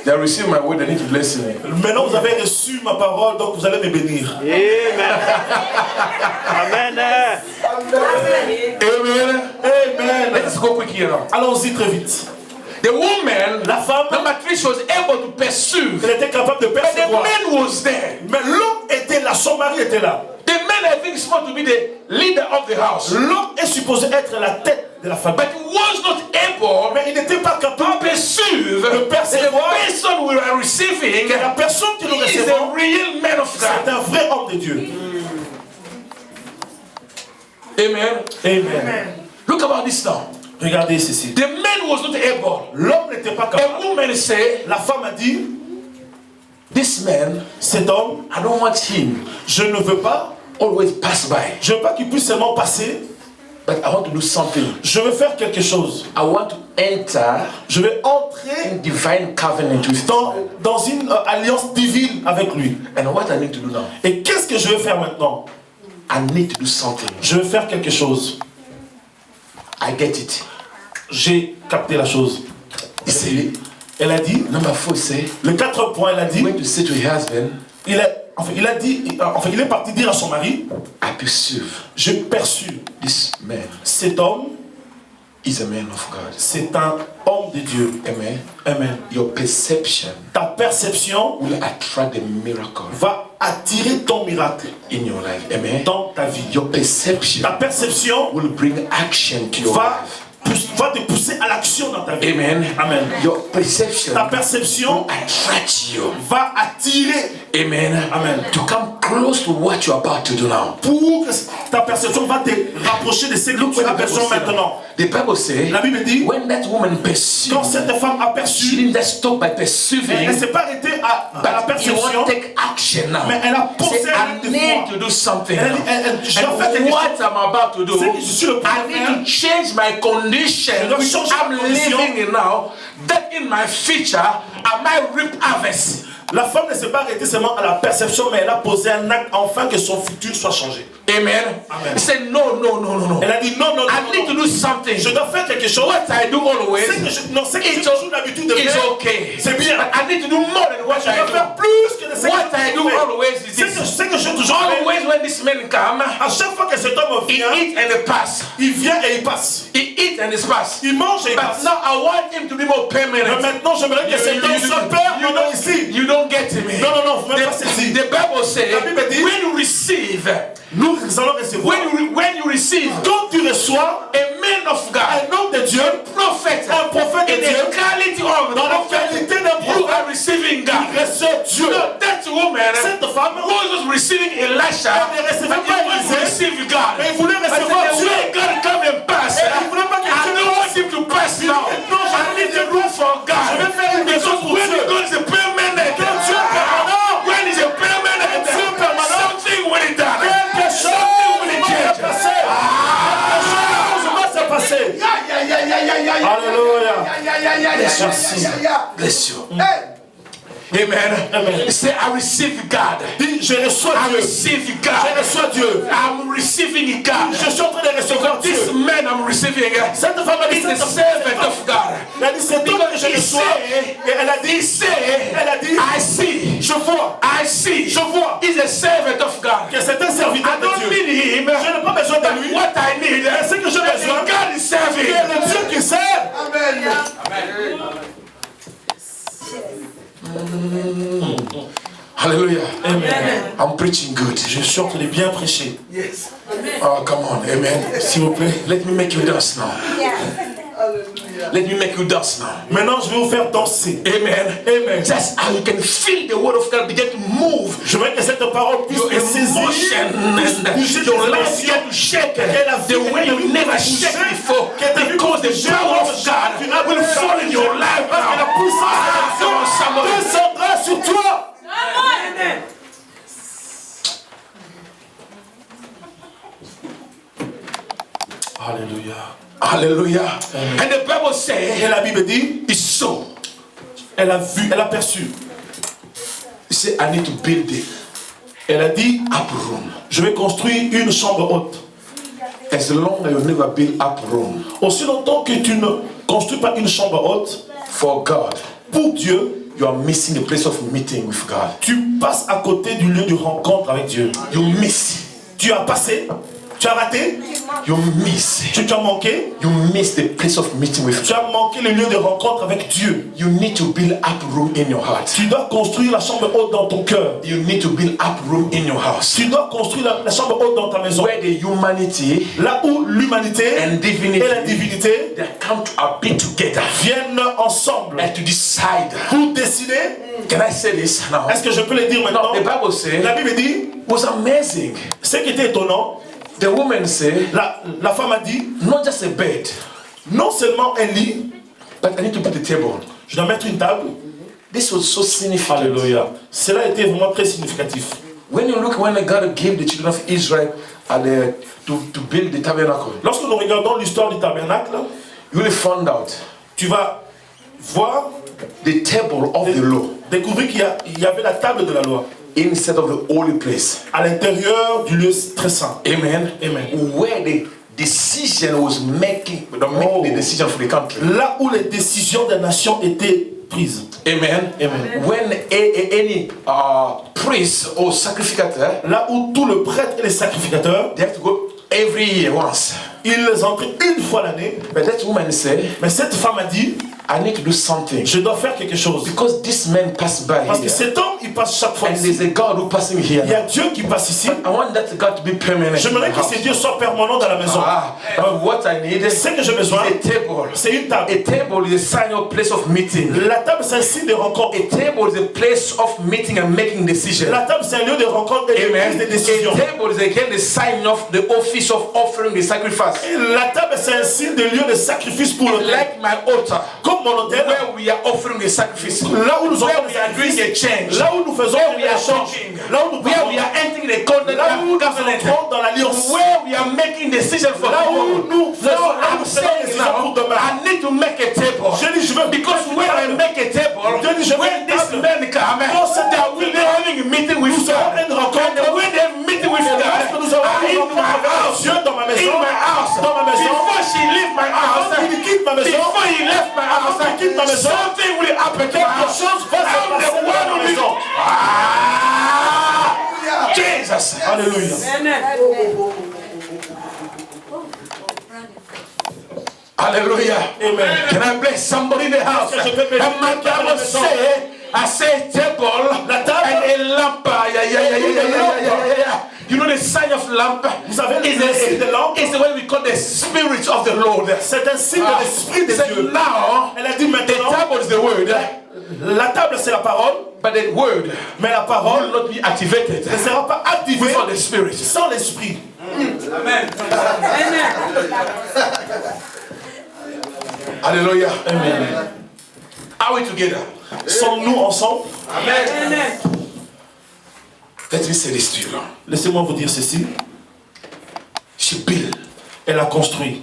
They receive my word, they need to bless me. Maintenant, vous avez reçu ma parole, donc vous allez me bénir. Amen. Amen. Amen. Let's go quick here now. Allons-y très vite. The woman, La femme, number 3, she was able to pursue. elle était capable de But the percevoir. man was there. Mais l'homme était là, son mari était là. The man, I think, is supposed to be the leader of the house. L'homme est supposé être la tête de la famille. But he was not able Mais il n'était pas to capable perceive de that percevoir the person we are receiving que la personne que nous is recevons, a real man of c'est God. un vrai homme de Dieu. Amen. Amen. Look about this now. Regardez ceci. The man was not able. L'homme n'était pas capable. A woman said, La femme a dit, this man, cet homme, I don't want him je ne veux pas, always pass by, je ne veux pas qu'il puisse seulement passer, but I want to do something. je veux faire quelque chose. I want to enter Je vais entrer in divine covenant with him. dans une alliance divine avec lui. And what I need to do now? Et qu'est-ce que je vais faire maintenant? I need to do something. Je vais faire quelque chose. I get it. J'ai capté la chose. He said, Elle a dit, number 4 say, le 4 points, elle a dit, went to say to her husband, il est parti dire à son mari, I perceive j'ai perçu this man cet homme, is a man of God. c'est un homme de Dieu. Amen. Amen. Your perception Ta perception will attract the miracle va attirer ton miracle in your life. Amen. dans ta vie. Your perception Ta perception will bring action to your va life. te pousser à l'action dans ta vie. Amen. Amen. Your perception Ta perception will attract you. va attirer Amen. Amen. To come close to what you're about to do now. pour que ta perception va te rapprocher de ce que tu as besoin maintenant. The Bible says, La Bible dit, when that woman pursued, quand cette femme a she perçu, didn't just stop by elle ne perceiving, s'est pas arrêtée à la but you want perception, to take action now. mais elle a posé Say, un I acte de need foi. to do something Elle a now. dit, je dois faire quelque And chose. what I'm about to do, C'est que je suis le I need premier. to change my condition, Je dois which changer I'm ma condition. living in now, that in my future, I might reap harvest. La femme ne s'est pas arrêtée seulement à la perception, mais elle a posé un acte afin que son futur soit changé. Amen. Amen. He said, no. Elle a dit non, non, I non, need to non. do something. Je dois faire quelque chose. What I do always, C'est que j'ai it's, toujours l'habitude de it's faire. okay. C'est bien. But I need to do more than what Je I dois do. faire plus que de ce que What I do je fais. always is C'est this. que j'ai toujours fait. Always when this man come, À chaque fois que cet homme he vient, eat and he pass. il vient et il passe. He eat and he pass. Il mange et il But passe. now I want him to be more Mais permanent. maintenant, j'aimerais que cet homme soit permanent ici. You don't get me. Non, non, non, vous m'avez pas saisi. The Bible says, La Bible dit, when you receive, Nous allons recevoir. when you receive Quand tu reçois a man of God, un homme de Dieu, prophet, un prophète de in Dieu, the quality of dans la prophet, qualité d'un you prophète, are receiving God. tu reçois Dieu. No, that woman Cette femme, was receiving Elisha, elle ne recevait but pas he wanted to Élisée, receive God. mais il voulait But recevoir the Dieu. way God come and pass, Et il voulait pas que I Dieu don't want passe. him to pass now. Non, je I veux need Dieu to do for Je God. vais faire une Because chose pour when Dieu. God is a permanent, Quand Dieu est permanent, when he's a permanent, Dieu est permanent, something will be done. quelque chose Something will va se change. passer. Quelque chose va se passer. Alléluia. Bless you. Amen. Say, I receive God. Dis, je reçois I Dieu. receive Je God. reçois Dieu. I'm receiving God. Je suis en train de recevoir Dieu. This man I'm receiving Cette femme a dit, is the servant of God. Elle a dit, c'est toi que je He reçois. said, Et elle a dit, elle a dit, I see. je vois, I see. je vois He's a servant of God. que c'est un serviteur I de don't Dieu. need him. Je n'ai pas besoin de But lui. what I need Mais ce que j'ai is besoin, God is serving. c'est le Dieu qui sert. Hallelujah. Amen. I'm preaching good. Je suis en train de bien prêcher. Oh, come on. Amen. S'il vous plaît. Let me make you dance now. Let me make you dance now. Maintenant, je vais vous faire danser. Amen. Amen. Just how you can feel the word of God begin to move. Je veux que cette parole puisse Your te saisir, emotion puisse bouger and tes your life émotions. begin to shake Que la vie the way you never shake before. Because the power of God will fall in your life Parce que la now. puissance Come on, somebody. descendra sur toi. Alléluia. Hallelujah. And the Bible Et says, la Bible dit, it's so. elle a vu, elle a perçu. He said, I need to build the Elle a dit, upper room. je vais construire une chambre haute. As long as you never build up room Aussi longtemps que tu ne construis pas une chambre haute, for God, pour Dieu, you are missing the place of meeting with God. Tu passes à côté du lieu de rencontre avec Dieu. You miss. Tu as passé, tu as raté, You miss. tu as manqué, You miss the place of meeting with tu God. as manqué le lieu de rencontre avec Dieu. You need to build up room in your heart. Tu dois construire la chambre haute dans ton cœur. You need to build up room in your house. Tu dois construire la chambre haute dans ta maison. Where the humanity Là où l'humanité and et la divinity divinité they come to be together viennent ensemble and to decide. pour décider. Can I say this now? Est-ce que je peux le dire maintenant? No, the Bible says La Bible dit, it was amazing. ce qui était étonnant, The woman said, la femme a dit, not just a bed, non seulement un lit, but I need to put a table. je dois mettre une table. This was so significant. Alléluia. Cela a été vraiment très significatif. When you look when God gave the children of Israel to build the tabernacle, Lorsque nous regardons l'histoire du tabernacle, you will find out tu vas voir, the table of the law découvrir qu'il y avait la table de la loi instead of the holy place. à l'intérieur du lieu très saint. Amen. Amen. Where the decision was making the decision for the country. Là où les décisions des nations étaient prises. Amen. Amen. When any priest or sacrificator, Là où tout le prêtre et les sacrificateurs, they have to go every year once. ils entrent une fois l'année. But that woman said, Mais cette femme a dit, I need to do something je dois faire quelque chose. because this man passed by Parce que here, cet homme, il passe chaque fois and ici. there's a God who passing here. Il y a Dieu qui passe ici. I want that God to be permanent. in J'aimerais my que house. ces dieux soient permanents dans la maison. But what I need is Ce que j'ai besoin, a table. c'est une table. A table is a sign of place of meeting. La table, c'est un signe de rencontre. A table is a place of meeting and making decisions. La table, c'est un lieu de rencontre et de prise Amen. de décision. A table is again the sign of the office of offering the sacrifice. Et la table, c'est un signe de lieu de sacrifice pour l'autel. Like my altar, Comme mon autel, where we are offering the sacrifice. là où nous Where offrons we des are doing a sacrifices, change. là où nous faisons Where we un are échange, talking. là où nous Where parlons, we are entering the covenant. là où nous entrons dans l'alliance, Where we are making decisions for là où tomorrow. nous faisons Now I'm des saying décisions now, pour demain. I need to make a table. Je dis, je veux Because when I make a table, Je dis, je veux when une this table. man come, Dans cette they will be having a meeting with Nous God. aurons une rencontre. And when they meeting with God, Lorsque nous aurons une in rencontre my avec house, Dieu dans ma maison, in my house, dans ma maison, before she leave my house, avant qu'il quitte ma maison, before he left my house, avant qu'il quitte ma maison, something will happen to my quelque house. chose va se I'm passer the dans one ma who maison. Jesus. Alléluia. Hallelujah. Amen. Can I bless somebody in the house? Est-ce que je peux bénir And my quelqu'un dans la Bible maison? say, I say table La table. and a lamp. Yeah. You know the sign of lamp Vous savez, is le signe de lampe, what we call the spirit of the Lord. c'est un signe de l'esprit de Say Dieu. now, Elle a dit the maintenant, table is the word, la table c'est la parole, but the word mais la will parole not be activated ne sera pas activée without the spirit. sans l'esprit. Hallelujah. Amen. Are we together? Sommes-nous ensemble? Let me say this to you now. Laissez-moi vous dire ceci. She built, Elle a construit.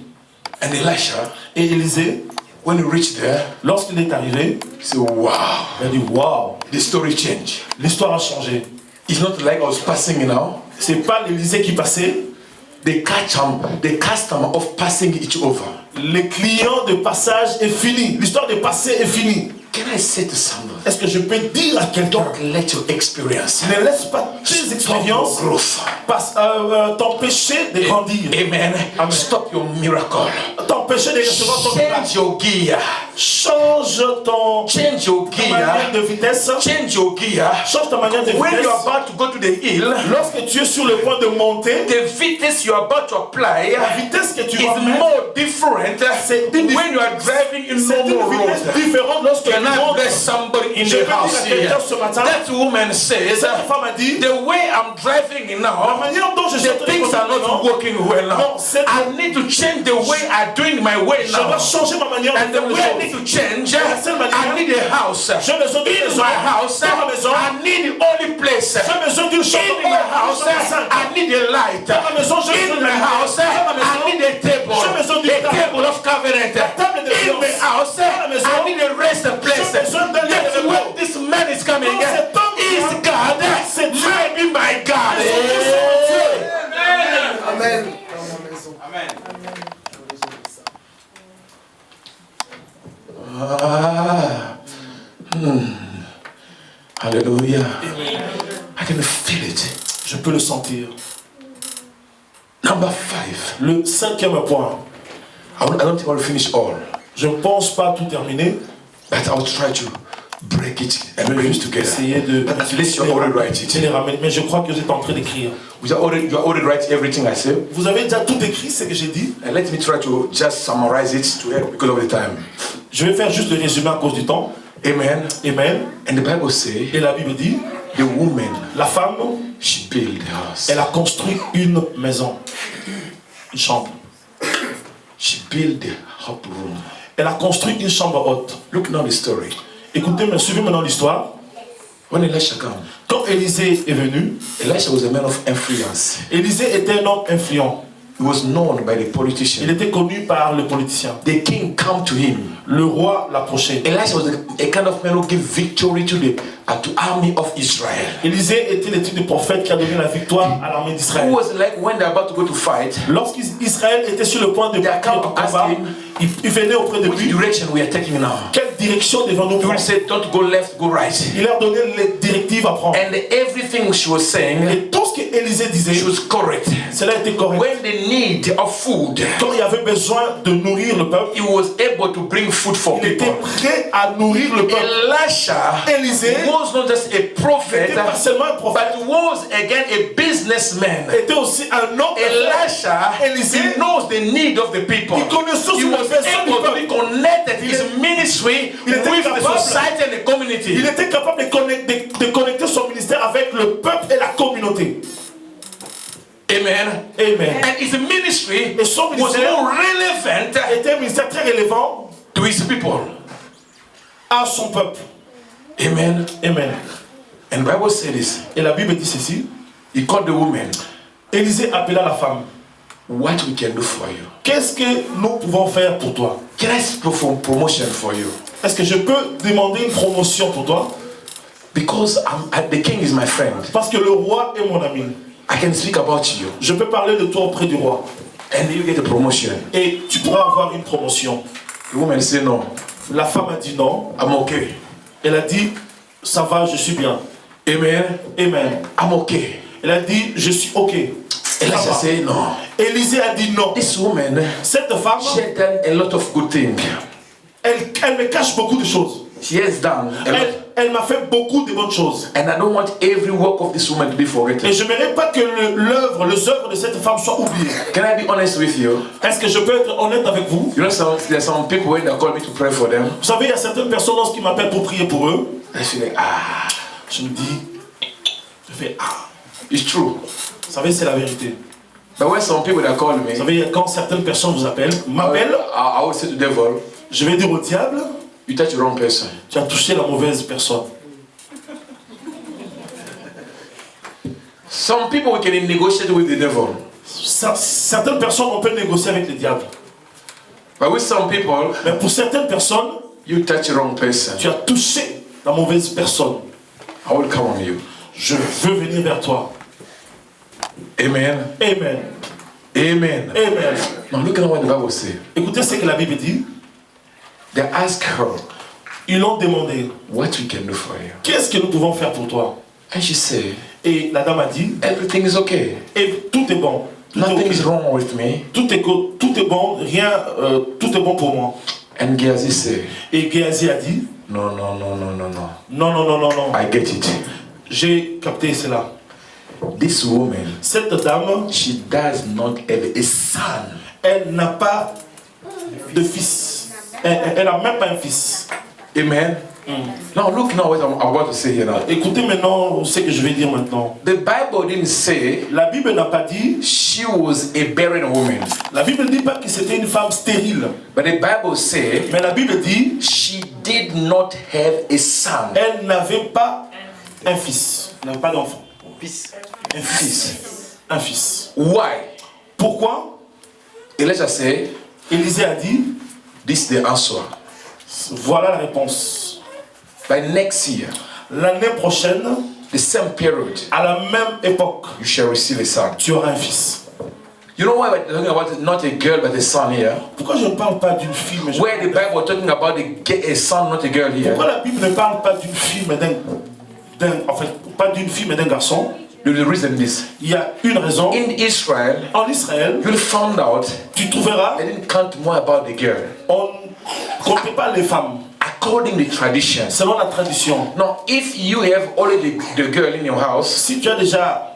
and Elisha, Et Élisée, when he reached there, lorsqu'il est arrivé, he said, wow, il a dit waouh, the story changed. l'histoire a changé. It's not like I was passing now. C'est pas l'Élysée qui passait. The custom of passing each over. Le client de passage est fini. L'histoire de passer est finie. Can I say to someone, Est-ce que je peux dire à quelqu'un, don't let your experience ne laisse pas tes stop your expériences growth. t'empêcher de grandir, Amen. Stop your miracle. t'empêcher de recevoir ton miracle. Change your gear. Change ton Change your manière gear. de vitesse. Change your gear. Change ta manière de When vitesse. you are about to go to the hill, Lorsque tu es sur le point de monter, the vitesse you are about to apply la vitesse que tu is vas mettre, more different C'est une when you are driving in c'est une normal vitesse road. différente lorsque tu Can I montes. bless somebody in Je the peux dire house à here? quelqu'un ce matin, That woman says, cette femme a dit, the way I'm driving la now, manière dont je suis en the train de things are not conduire, working well now. Non, c'est- I need to change the way I'm doing my way je now. dois changer ma manière de And the faire les way I need choses. to change, la seule manière- I need a house. J'ai besoin d'une In maison. my house, Dans ma maison, I need the holy place. j'ai besoin d'une chambre. In my house, I need a light. Dans ma maison, j'ai In besoin my d'une house, Dans ma maison, I need a table. j'ai besoin d'une A table. table of covenant. table de In my alliance. house, Dans la maison, I need a rest place. j'ai besoin d'un lieu That's de repos. when this man is coming. Quand cet homme Is vient, God. c'est Dieu. Maybe my God. Amen. can feel it. Je peux le sentir. Number 5. Le 5e point. I don't think I'll finish all. Je ne pense pas tout terminer. But I'll try to break it and Je bring vais it together. essayer de But at least you already write les it. ramener. Mais je crois que vous êtes en train d'écrire. You already write everything I say. Vous avez déjà tout écrit ce que j'ai dit. And let me try to just summarize it to help because of the time. Je vais faire juste le résumé à cause du temps. Amen. Amen. And the Bible says, Et la Bible dit, the woman, la femme, she built a house. elle a construit une maison, une chambre. She built the upper room. Elle a construit une chambre haute. Look now the story. Écoutez, mais suivez maintenant l'histoire. When Elisha came, Quand Élisée est venu, Elisha was a man of influence. Élisée était un homme influent. He was known by the Il politician. était connu par les politiciens. The king came to him. Le roi l'approchait. Elisha was a kind of man who gave victory to the army of Israel. Élisée était le type de prophète qui a donné la victoire à l'armée Who d'Israël. was like when they're about to go to fight, Lorsqu'Israël était sur le point de partir au combat, il venait auprès de which lui. direction we are taking now? Quelle direction devons-nous He will prendre? say, don't go left, go right. Il leur donnait les directives à prendre. And everything she was saying, Et tout ce qu'Élisée disait, she was correct. cela était correct. When the need of food, Quand il y avait besoin de nourrir le peuple, he was able to bring food for il était people. prêt à nourrir le peuple. Elisha Élisée was not just a prophet, n'était pas seulement un prophète, but was again a businessman. était aussi un homme. Elisha, Élisée, he knows the need of the people. il connaissait He aussi was les besoins du able to peuple. be connected his ministry il était with the capable. society and the community. Il était capable de connecter son ministère avec le peuple et la communauté. Amen. Amen. And his ministry Et son was ministère more relevant était un ministère très relevant to his people. à son peuple. Amen. Amen. And the Bible says this. Et la Bible dit ceci. He called the woman. Élisée appela la femme. What we can do for you? Qu'est-ce que nous pouvons faire pour toi? Can I speak for promotion for you? Est-ce que je peux demander une promotion pour toi? Because the king is my friend. Parce que le roi est mon ami. I can speak about you. Je peux parler de toi auprès du roi. And you get a promotion. Et tu pourras avoir une promotion. The woman said no. La femme a dit non. I'm okay. Elle a dit, ça va, je suis bien. Amen. Amen. I'm okay. Elle a dit, je suis ok. Elisha Ça va. said no. Élisée a dit non. This woman, Cette femme, she had done a lot of good things. elle me cache beaucoup de choses. She has done a lot. Elle m'a fait beaucoup de bonnes choses. And I don't want every work of this woman to be Et forgotten. je n'aimerais pas que les œuvres de cette femme soient oubliées. Can I be honest with you? Est-ce que je peux être honnête avec vous? You know, there's some people when they call me to pray for them, Vous savez, il y a certaines personnes lorsqu'ils m'appellent pour prier pour eux, I feel like, je me dis, je fais it's true. Vous savez, c'est la vérité. But when some people that call me, Vous savez, quand certaines personnes vous appellent, m'appellent, I would say to the devil, je vais dire au diable, you touch the wrong person. tu as touché la mauvaise personne. Some people we can negotiate with the devil. Certaines personnes, on peut négocier avec le diable. But with some people, Mais pour certaines personnes, you touch the wrong person. tu as touché la mauvaise personne. I will come on you. Je veux venir vers toi. Amen. Amen. Amen. Amen. Now look at what the Bible says. Écoutez ce que la Bible dit. They ask her, Ils l'ont demandé, what we can do for you. qu'est-ce que nous pouvons faire pour toi? And she said, Et la dame a dit, everything is okay. et tout est bon. Tout est, Nothing ok. is wrong with me. Tout est bon, rien, tout est bon pour moi. And Gehazi said, Et Géasi a dit, no, no, no, no, no, no. non, non, non, non, non. I get it. J'ai capté cela. This woman, Cette dame, she does not have a son. elle n'a pas de fils. Elle n'a même pas un fils. Amen. Now look now what I'm about to say here now. Écoutez maintenant ce que je vais dire maintenant. The Bible didn't say La Bible n'a pas dit, she was a barren woman. la Bible ne dit pas que c'était une femme stérile. But the Bible said Mais la Bible dit, she did not have a son. elle n'avait pas un fils. Elle n'avait pas d'enfant. Un fils. Un fils. Why? Pourquoi? Elisha said, Élisée a dit, this is the answer. voilà la réponse. By next year, L'année prochaine, the same period, à la même époque, you shall receive a son. tu auras un fils. You know why we're talking about not a girl but a son here? Pourquoi je ne parle pas d'une fille, mais je Where the Bible talking about a son, not a girl here? Pourquoi la Bible ne parle pas d'une fille, mais d'un en fait, pas d'une fille mais d'un garçon, The reason is, il y a une raison. in Israel, En Israël, you'll find out tu trouveras, they didn't count more about the girl. on ne comptait pas les femmes, According to traditions. selon la tradition. Now, if you have already the girl in your house, Si tu as déjà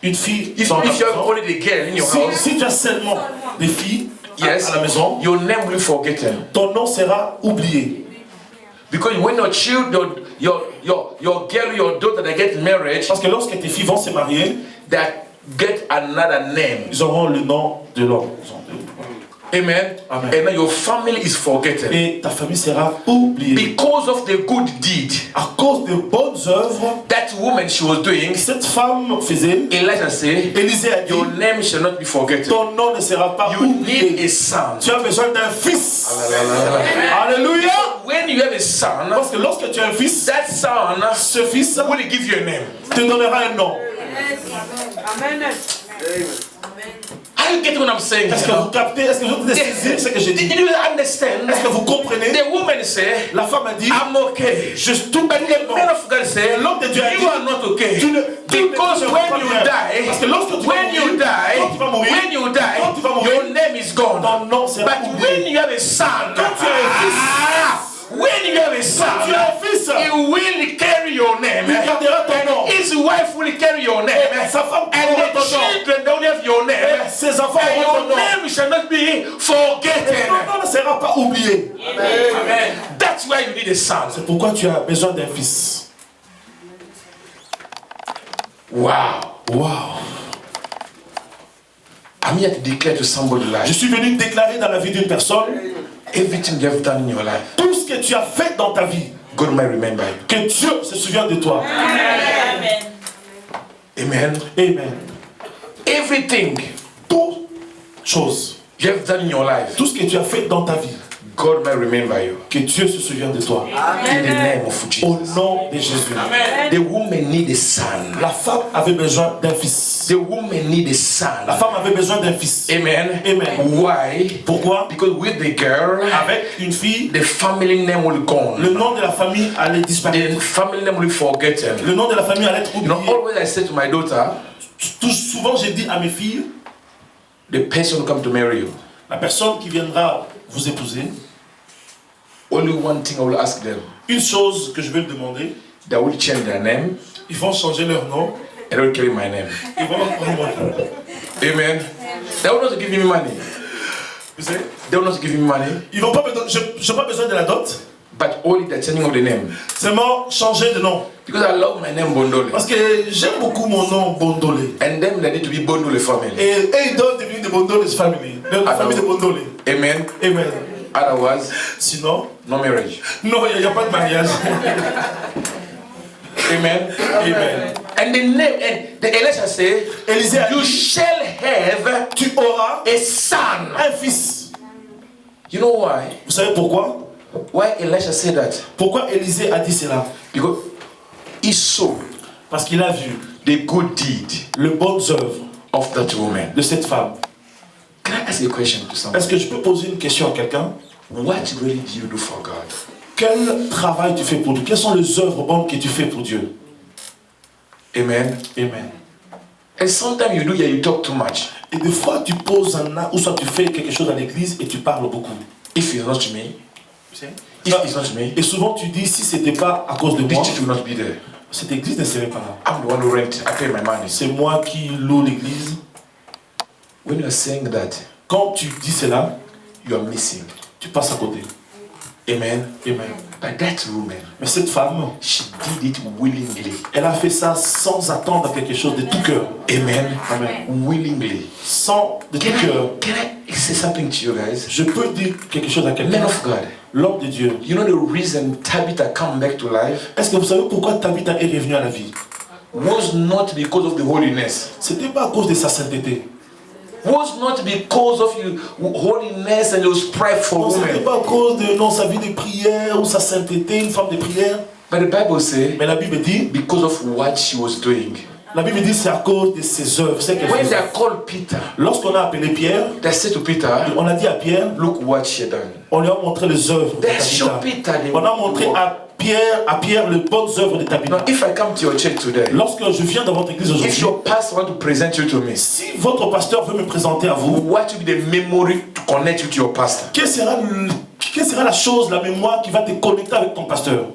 une fille if dans ta you have maison, already the girl in your house, si tu as seulement des filles yes, à la maison, your name will be forgotten. ton nom sera oublié. Because when your children, your girl, your daughter, they get married, Parce que lorsque tes filles vont se marier, they get another name. ils auront le nom de l'homme. Amen. Amen. And then your family is forgotten. Et ta famille sera oubliée. Because of the good deed À cause des bonnes œuvres that woman she was doing, que cette femme faisait, Elijah said, Élisée a dit, your name shall not be forgotten. ton nom ne sera pas You need a oublié. son. Tu as besoin d'un fils. Alléluia. When you have a son, Parce que lorsque tu as un fils, that son ce fils will give you a name. te donnera un nom. Amen. Are you getting what I'm saying? Est-ce que vous captez? Est-ce que vous pouvez saisir ce que je dis? Did you understand? Est-ce que vous comprenez? The woman said, La femme a dit, I'm okay. je suis tout But the man of God said, L'homme de Dieu a dit, you are not okay. tu ne- Because tu ne- when you die, Parce que lorsque tu vas when you mourir, quand tu vas mourir, when you die, quand tu vas mourir, your name is gone. ton nom sera But oublié. when you have a son, Quand tu as un fils, when you have a son, tu as un fils, he will carry your name. il gardera ton nom. His wife will carry your name. Et sa femme And aura the ton nom. children don't have your name. Et ses enfants And auront your ton nom. name shall not be forgotten. Ton nom ne sera pas oublié. Amen. That's why you need a son. C'est pourquoi tu as besoin d'un fils. Wow. Wow. I'm here to declare to somebody Je like suis venu déclarer dans la vie d'une personne everything you have done in your life, tout ce que tu as fait dans ta vie. God might remember you. Que Dieu se souvienne de toi. Amen. Amen. Everything Toute chose, you have done in your life, tout ce que tu as fait dans ta vie, God might remember you. que Dieu se souvienne de toi. In the name of Au Jesus. nom de Jésus. The woman need a son. La femme avait besoin d'un fils. The woman need a La son. femme avait besoin d'un fils. Amen. Amen. Why? Pourquoi? Because with the girl, Avec une fille, the family name will go. le nom de la famille allait disparaître. The family name will be forgotten. Le nom de la famille allait être You know, oublié. always I say to my daughter, Tout souvent, j'ai dit à mes filles, the person who come to marry you, la personne qui viendra vous épouser, only one thing I will ask them. une chose que je vais me demander, They will change their name ils vont changer leur nom, and they will carry my name. ils vont prendre mon nom. Amen. They will not give me money. Vous savez, They will not give me money. ils vont pas me donner, je n'ai pas besoin de la dot, But only the changing of the name. seulement changer de nom. Because I love my name Bondole. Parce que j'aime beaucoup mon nom Bondole. And then they need to be Bondole family. Et ils doivent devenir de Bondole's family, de la famille de Bondole. Amen. Amen. Otherwise, Sinon, no marriage. non, il n'y a pas de mariage. Amen. Amen. And the name and the Elisha said, Élisée a you dit, shall have tu auras a son. un fils. You know why? Vous savez pourquoi? Why Elisha said that? Pourquoi Élisée a dit cela? Because he saw Parce qu'il a vu the good deed les bonnes œuvres of that woman. de cette femme. Can I ask you a question to someone? Est-ce que je peux poser une question à quelqu'un? What really do you do for God? Quel travail tu fais pour Dieu? Quelles sont les œuvres bonnes que tu fais pour Dieu? Amen. Amen. And sometimes you do, yeah, you talk too much. Et des fois, tu poses un acte, ou soit tu fais quelque chose dans l'église et tu parles beaucoup. If it's not me, if it's not me, Et souvent, tu dis, si ce n'était pas à cause de this moi, church will not be there. cette église ne serait pas là. I'm the one who rent. I pay my money. C'est moi qui loue l'église. When you're saying that, Quand tu dis cela, you are missing. tu passes à côté. Amen. Amen. But that woman, Mais cette femme, she did it willingly. elle a fait ça sans attendre quelque chose de tout cœur. Amen. Amen. Willingly. Sans de tout cœur. Can I say something to you guys? Je peux dire quelque chose à Men quelqu'un. of God, L'homme de Dieu. you know the reason Tabitha come back to life Est-ce que vous savez pourquoi Tabitha est revenue à la vie? was not because of the holiness. C'était pas à cause de sa sainteté. Was not because of your holiness and your prideful Non, c'était woman. pas à cause de non, sa vie de prière ou sa sainteté, une femme de prière. But the Bible says Mais la Bible dit, because of what she was doing. la Bible dit c'est à cause de ses œuvres. C'est qu'elle When faisait. they called Peter, Lorsqu'on a appelé Pierre, they said to Peter, on a dit à Pierre, look what she had done. on lui a montré les œuvres de They showed Tabitha. Peter the On a montré à Pierre Pierre les bonnes œuvres de ta vie. Now, if I come to your church today, Lorsque je viens dans votre église if aujourd'hui, your pastor want to present you to me, si votre pasteur veut me présenter à vous, what will be the memory to connect you to your pastor? quelle sera la chose, la mémoire qui va te connecter avec ton pasteur?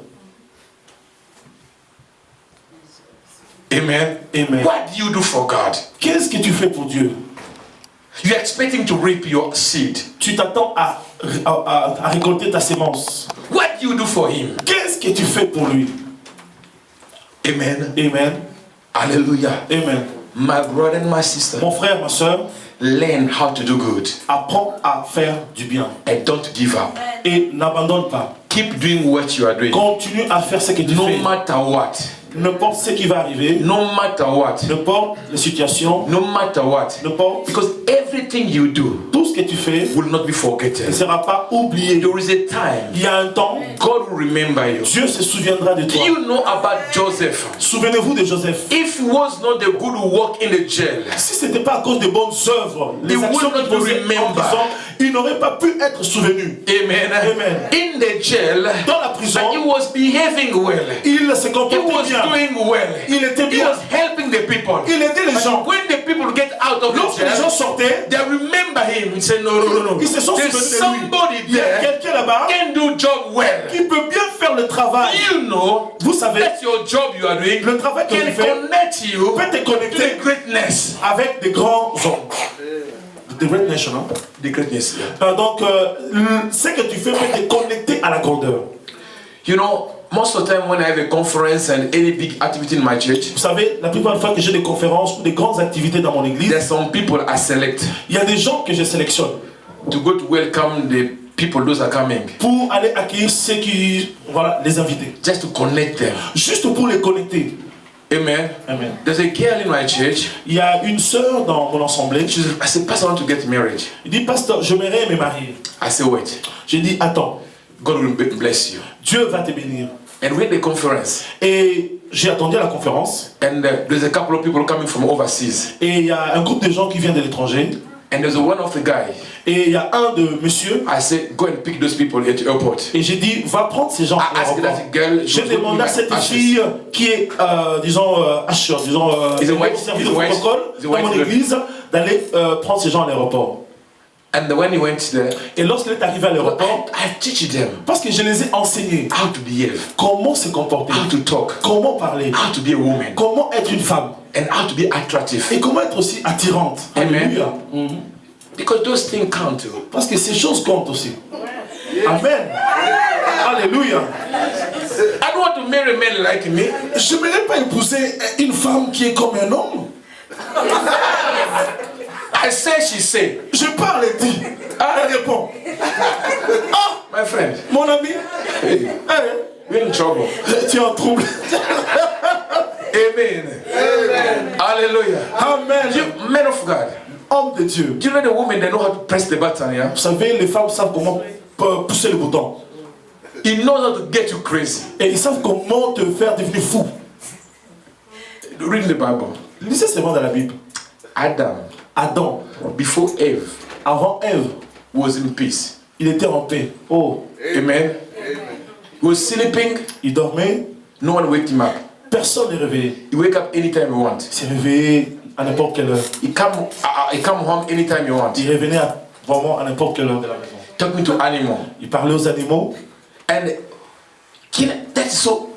Amen. Amen. What do you do for God? Qu'est-ce que tu fais pour Dieu? You're expecting to reap your seed. Tu t'attends à récolter ta sémence. What do you do for him? Qu'est-ce que tu fais pour lui? Amen. Amen. Hallelujah. Amen. My brother and my sister, Mon frère, ma soeur, learn how to do good apprends à faire du bien. and don't give up. Et n'abandonne pas. Keep doing what you are doing. Continue à faire ce que tu No fais. matter what. N'importe ce qui va arriver, No matter what. n'importe les situations, No matter what. n'importe Because everything you do tout ce que tu fais will not be ne forgotten. sera pas oublié. There is a time Il y a un temps, God will remember you. Dieu se souviendra de Do toi. you know about Joseph? Souvenez-vous de Joseph. If it was not the good work in the jail, Si ce n'était pas à cause des bonnes œuvres, les He actions would not qu'il faisait en remember. prison, il n'aurait pas pu être souvenu. amen. Amen. In the jail, Dans la prison, he was behaving well. il se He comportait was bien. doing well. Il était He bien. was helping the people. Il aidait les gens. When the people get out of the Lorsque les gens jail, sortaient, they remember him. He said, no. ils se sont There's souvenus de lui. somebody Il y a there quelqu'un là-bas can do job well. qui peut bien faire le travail. You know Vous savez, that your job you are doing le travail que can tu fais connect you peut te to connecter the greatness. avec des grands hommes. The great nation, hein? The greatness. Yeah. Donc, ce que tu fais peut te connecter à la grandeur. You know, most of the time when I have a conference and any big activity in my church, Vous savez, la plupart des fois que j'ai des conférences ou des grandes activités dans mon église, there's some people I select il y a des gens que je sélectionne to go to welcome the people those are coming, pour aller accueillir ceux qui, voilà, les invités. just to connect them. Juste pour les connecter. Amen. Amen. There's a girl in my church. Il y a une sœur dans mon assemblée. I said, Pastor, I want to get married. Il dit, pasteur, je m'aimerais me marier. I said, wait. J'ai dit, attends, God will bless you. Dieu va te bénir. And we had the conference, Et j'ai attendu à la conférence. and there's a couple of people coming from overseas, Et il y a un groupe de gens qui viennent de l'étranger. and there's one of the guy. Et il y a un de monsieur. I said, go and pick those people at the airport. Et j'ai dit, va prendre ces gens I à asked l'aéroport. that girl. she J'ai was looking demandé à like cette ashes. fille qui est, disons, usher, disons, Is it white? service Is de it white? protocole Is it dans white? mon église, d'aller prendre ces gens à l'aéroport. And when he went there, Et lorsqu'il est arrivé à l'aéroport, I teach them parce que je les ai enseignés how to behave, comment se comporter, how to talk, comment parler, how to be a woman, comment être une femme, and how to be attractive. et comment être aussi attirante. Amen. Alléluia. Because those things count too. Parce que ces choses comptent aussi. Amen. Alléluia. I don't want to marry men like me. Je ne voudrais pas épouser une femme qui est comme un homme. I say, she say. Je parle et dis. Elle répond. Ah, My friend, mon ami, hey, you're in trouble. tu es en trouble. Amen. Hallelujah. Amen. You, men of God, Homme de Dieu. do you know the women that know how to press the button, yeah? Vous savez, les femmes savent comment pousser le bouton. He knows how to get you crazy. Et ils savent comment te faire devenir fou. Read the Bible. Lisez seulement dans la Bible. Adam, Adam, before Eve, avant Ève, was in peace. il était en paix. Oh, Amen. He was sleeping. il dormait. No one waked him up. Personne n'est réveillé. He wake up anytime he want. Il s'est réveillé à n'importe quelle heure. He come home anytime he want. Il revenait vraiment à n'importe quelle heure de la maison. Talking to animal. Il parlait aux animaux. And that's so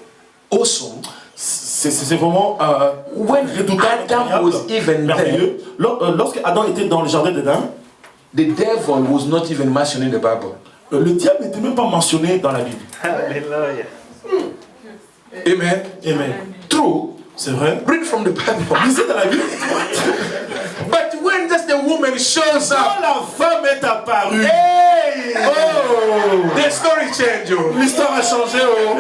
awesome. C'est vraiment When redoutable, Adam incroyable, was even there, merveilleux. Lorsque Adam était dans le jardin d'Éden, the devil was not even mentioned in the Bible. le diable n'était même pas mentionné dans la Bible. Hallelujah. Amen. Amen. True. C'est vrai. Read from the Bible. Lisez dans la Bible. But when just the woman shows up, Quand la femme est apparue, hey, oh, the story change. Oh. l'histoire a changé. Oh.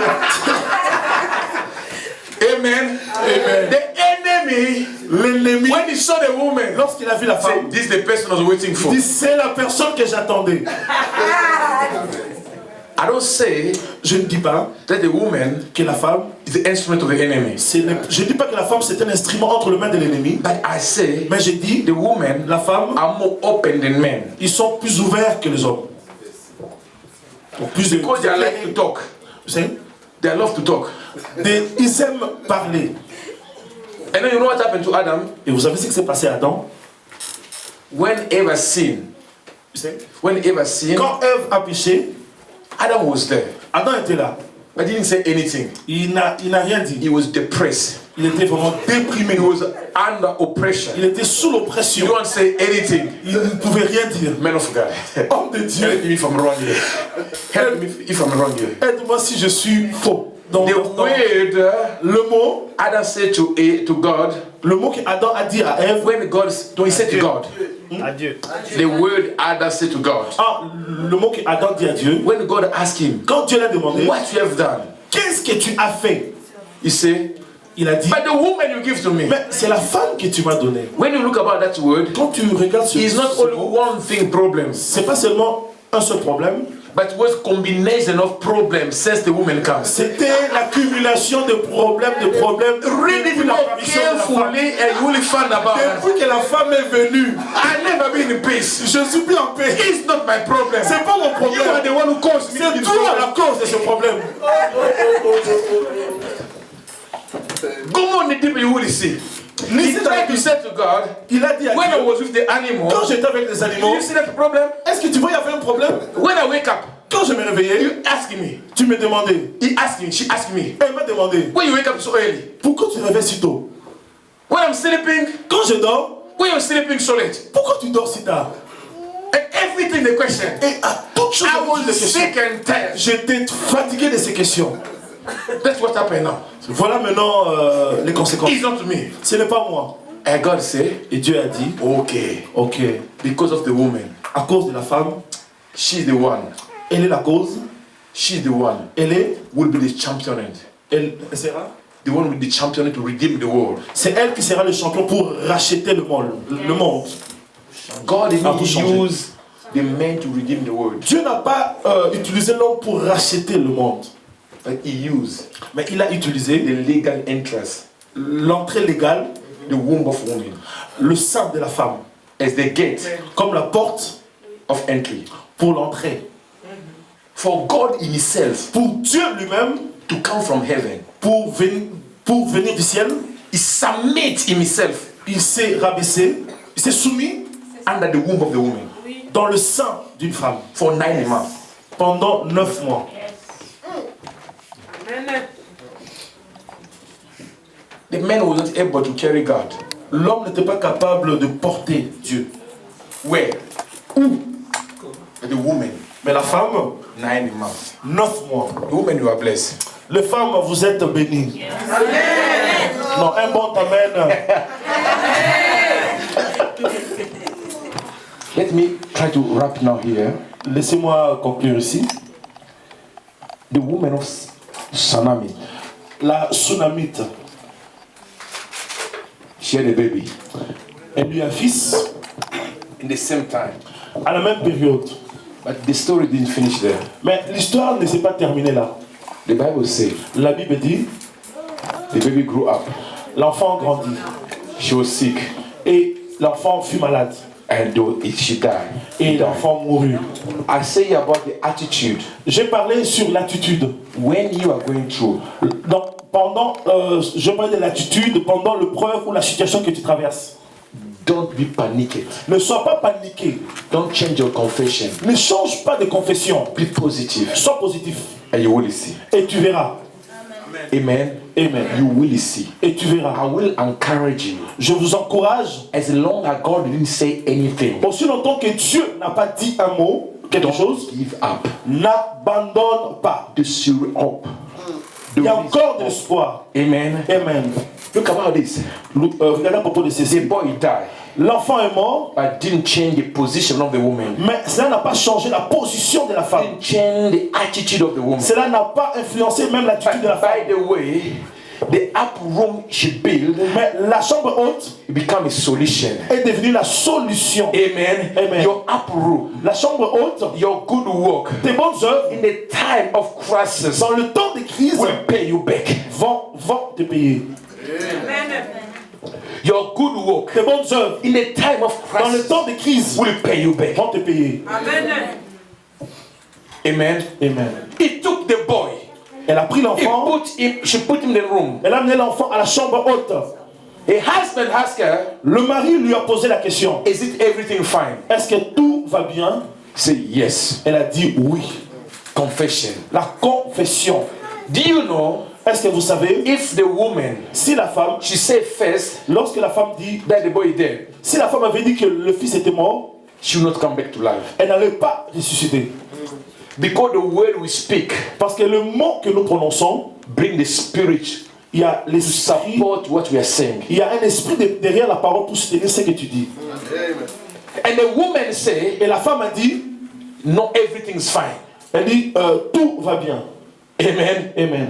Amen. Amen. The enemy, L'ennemi, when he saw the woman, lorsqu'il a vu la said, femme, this is the person I was waiting for. il dit c'est la personne que j'attendais. I don't say Je ne dis pas that the woman que la femme, is the instrument of the enemy. je ne dis pas que la femme c'est un instrument entre les mains de l'ennemi, But I say mais je dis the women la femme, are more open than men. ils sont plus ouverts que les hommes. Pour plus de, Because they like to talk. vous savez, They love to talk. Ils aiment parler. And then you know what happened to Adam? Et vous savez ce qui s'est passé à Adam? When Eve sinned, when Eve sinned, Quand Ève a péché, Adam was there. Adam était là. But he didn't say anything. Il n'a rien dit. He was depressed. Il était vraiment déprimé. He was under oppression. Il était sous You l'oppression. don't say anything. Il ne pouvait rien dire. Man of God. Homme de Dieu, Help me if I'm wrong here. Help me if I'm wrong here. aide-moi si je suis faux. Donc, The word le mot, Adam said to God, le mot qu'Adam a dit à Ève, when God, he said to God, Adieu. the word Adam said to God, le mot qu'Adam dit à Dieu, when God asked him, quand Dieu l'a demandé, what you have done, qu'est-ce que tu as fait? he said, Il a dit, but the woman you give to me. mais c'est la femme que tu m'as donnée. When you look about that word, Quand tu regardes ce it's not ce only mot, one thing problem, c'est pas seulement un seul problème, but it was combination of problems since the woman comes. c'était l'accumulation de problèmes, Read it depuis more l'apparition de la femme. carefully and you will find about it. Depuis que la femme est venue, I never been in peace. je ne suis plus en paix. It's not my problem. C'est pas mon You are problème. the one who caused me C'est this toi la problem. cause de ce problème. Go on the deep, you will see. He Listen tried to to say to God, Il a dit à when I Dieu, was with the animal, quand j'étais avec les did animaux, you see that problem? est-ce que tu vois il y avait un problème? When I wake up, Quand je me réveillais, you ask me. tu me demandais. He asked me, she asked me. Elle m'a demandé, When you wake up so early, pourquoi tu te réveilles si tôt? when I'm sleeping, Quand je dors, when you're sleeping so late, pourquoi tu dors si tard? and everything the question. Et à toute chose, I à toutes was les questions. sick and tired. J'étais fatigué de ces questions. That's what happened now. Voilà maintenant les conséquences. It's not me. Ce n'est pas moi. And God said, Et Dieu a dit, okay, ok, because of the woman, à cause de la femme, she's the one. elle est la cause, She's the one elle will be the champion. sera, The one with the champion to redeem the world. c'est elle qui sera le champion pour racheter le monde. God did not tout changer. use the man to redeem the world, Dieu n'a pas utilisé l'homme pour racheter le monde, but he used mais il a utilisé the legal interest, l'entrée légale, the womb of woman, le sein de la femme, as the gate comme la porte of entry. pour l'entrée. For God in himself Pour Dieu lui-même, to come from heaven, pour venir du ciel, he submit himself il s'est rabaissé, il s'est soumis under the womb of the woman dans le sein d'une femme for 9 months. pendant 9 mois. The man was not able to carry God. L'homme n'était pas capable de porter Dieu. Where? Où? The woman, Mais la femme, 9 months. 9 mois. The woman, you are blessed. Les femmes, vous êtes bénies. Non, un bon amen. Let me try to wrap now here. Laissez-moi conclure ici. The woman of Sanami, La Sunamite, she had a baby elle eut un fils in the same time. à la même période. But the story didn't finish there. Mais l'histoire ne s'est pas terminée là. The Bible says La Bible dit, the baby grew up. l'enfant grandit She was sick et l'enfant fut malade and she died. et l'enfant mourut. I say about the attitude. J'ai parlé sur l'attitude. When you are going through, Donc, je parle de l'attitude pendant l'épreuve ou la situation que tu traverses. don't be panicked. Ne sois pas paniqué. Don't change your confession. Ne change pas de confession. Be positive Sois positif. and you will see. Et tu verras. Amen. Amen. You will see. Et tu verras. I will encourage you. Je vous encourage, As long as God didn't say anything, aussi longtemps que Dieu n'a pas dit un mot, quelque chose, don't give up. n'abandonne pas. The sure up. Il y a encore de l'espoir. Amen. Amen. Look about this. Regardez à propos de The ceci. boy died, L'enfant est mort, but didn't change the position of the woman. mais cela n'a pas changé la position de la femme. Didn't change the attitude of the woman. Cela n'a pas influencé même l'attitude de la femme. By the way, the upper room she built, Mais la chambre haute it became a solution. est devenue la solution. Amen. Amen. Your upper room, La chambre haute, your good work tes bonnes œuvres, in the time of crisis dans le temps de crise, will pay you back. vont te payer. Your good work Tes bonnes œuvres, in the time of dans le crisis temps de crise, will pay you back. vont te payer. Amen. Amen. It took the boy Elle a pris l'enfant. She put him in the room. Elle a amené l'enfant à la chambre haute. A husband asked her, Le mari lui a posé la question. is it everything fine? Est-ce que tout va bien? Say yes. Elle a dit oui. Confession. La confession. Do you know, Est-ce que vous savez, if the woman, si la femme, she said first lorsque la femme dit, that the boy is dead, si la femme avait dit que le fils était mort, she will not come back to life. elle n'allait pas ressusciter. Because the word we speak Parce que le mot que nous prononçons, bring the spirit il y a to l'esprit, support what we are saying. il y a un esprit derrière la parole pour soutenir ce que tu dis. And the woman say, Et la femme a dit, no, everything's fine. elle dit, tout va bien. Amen. Amen.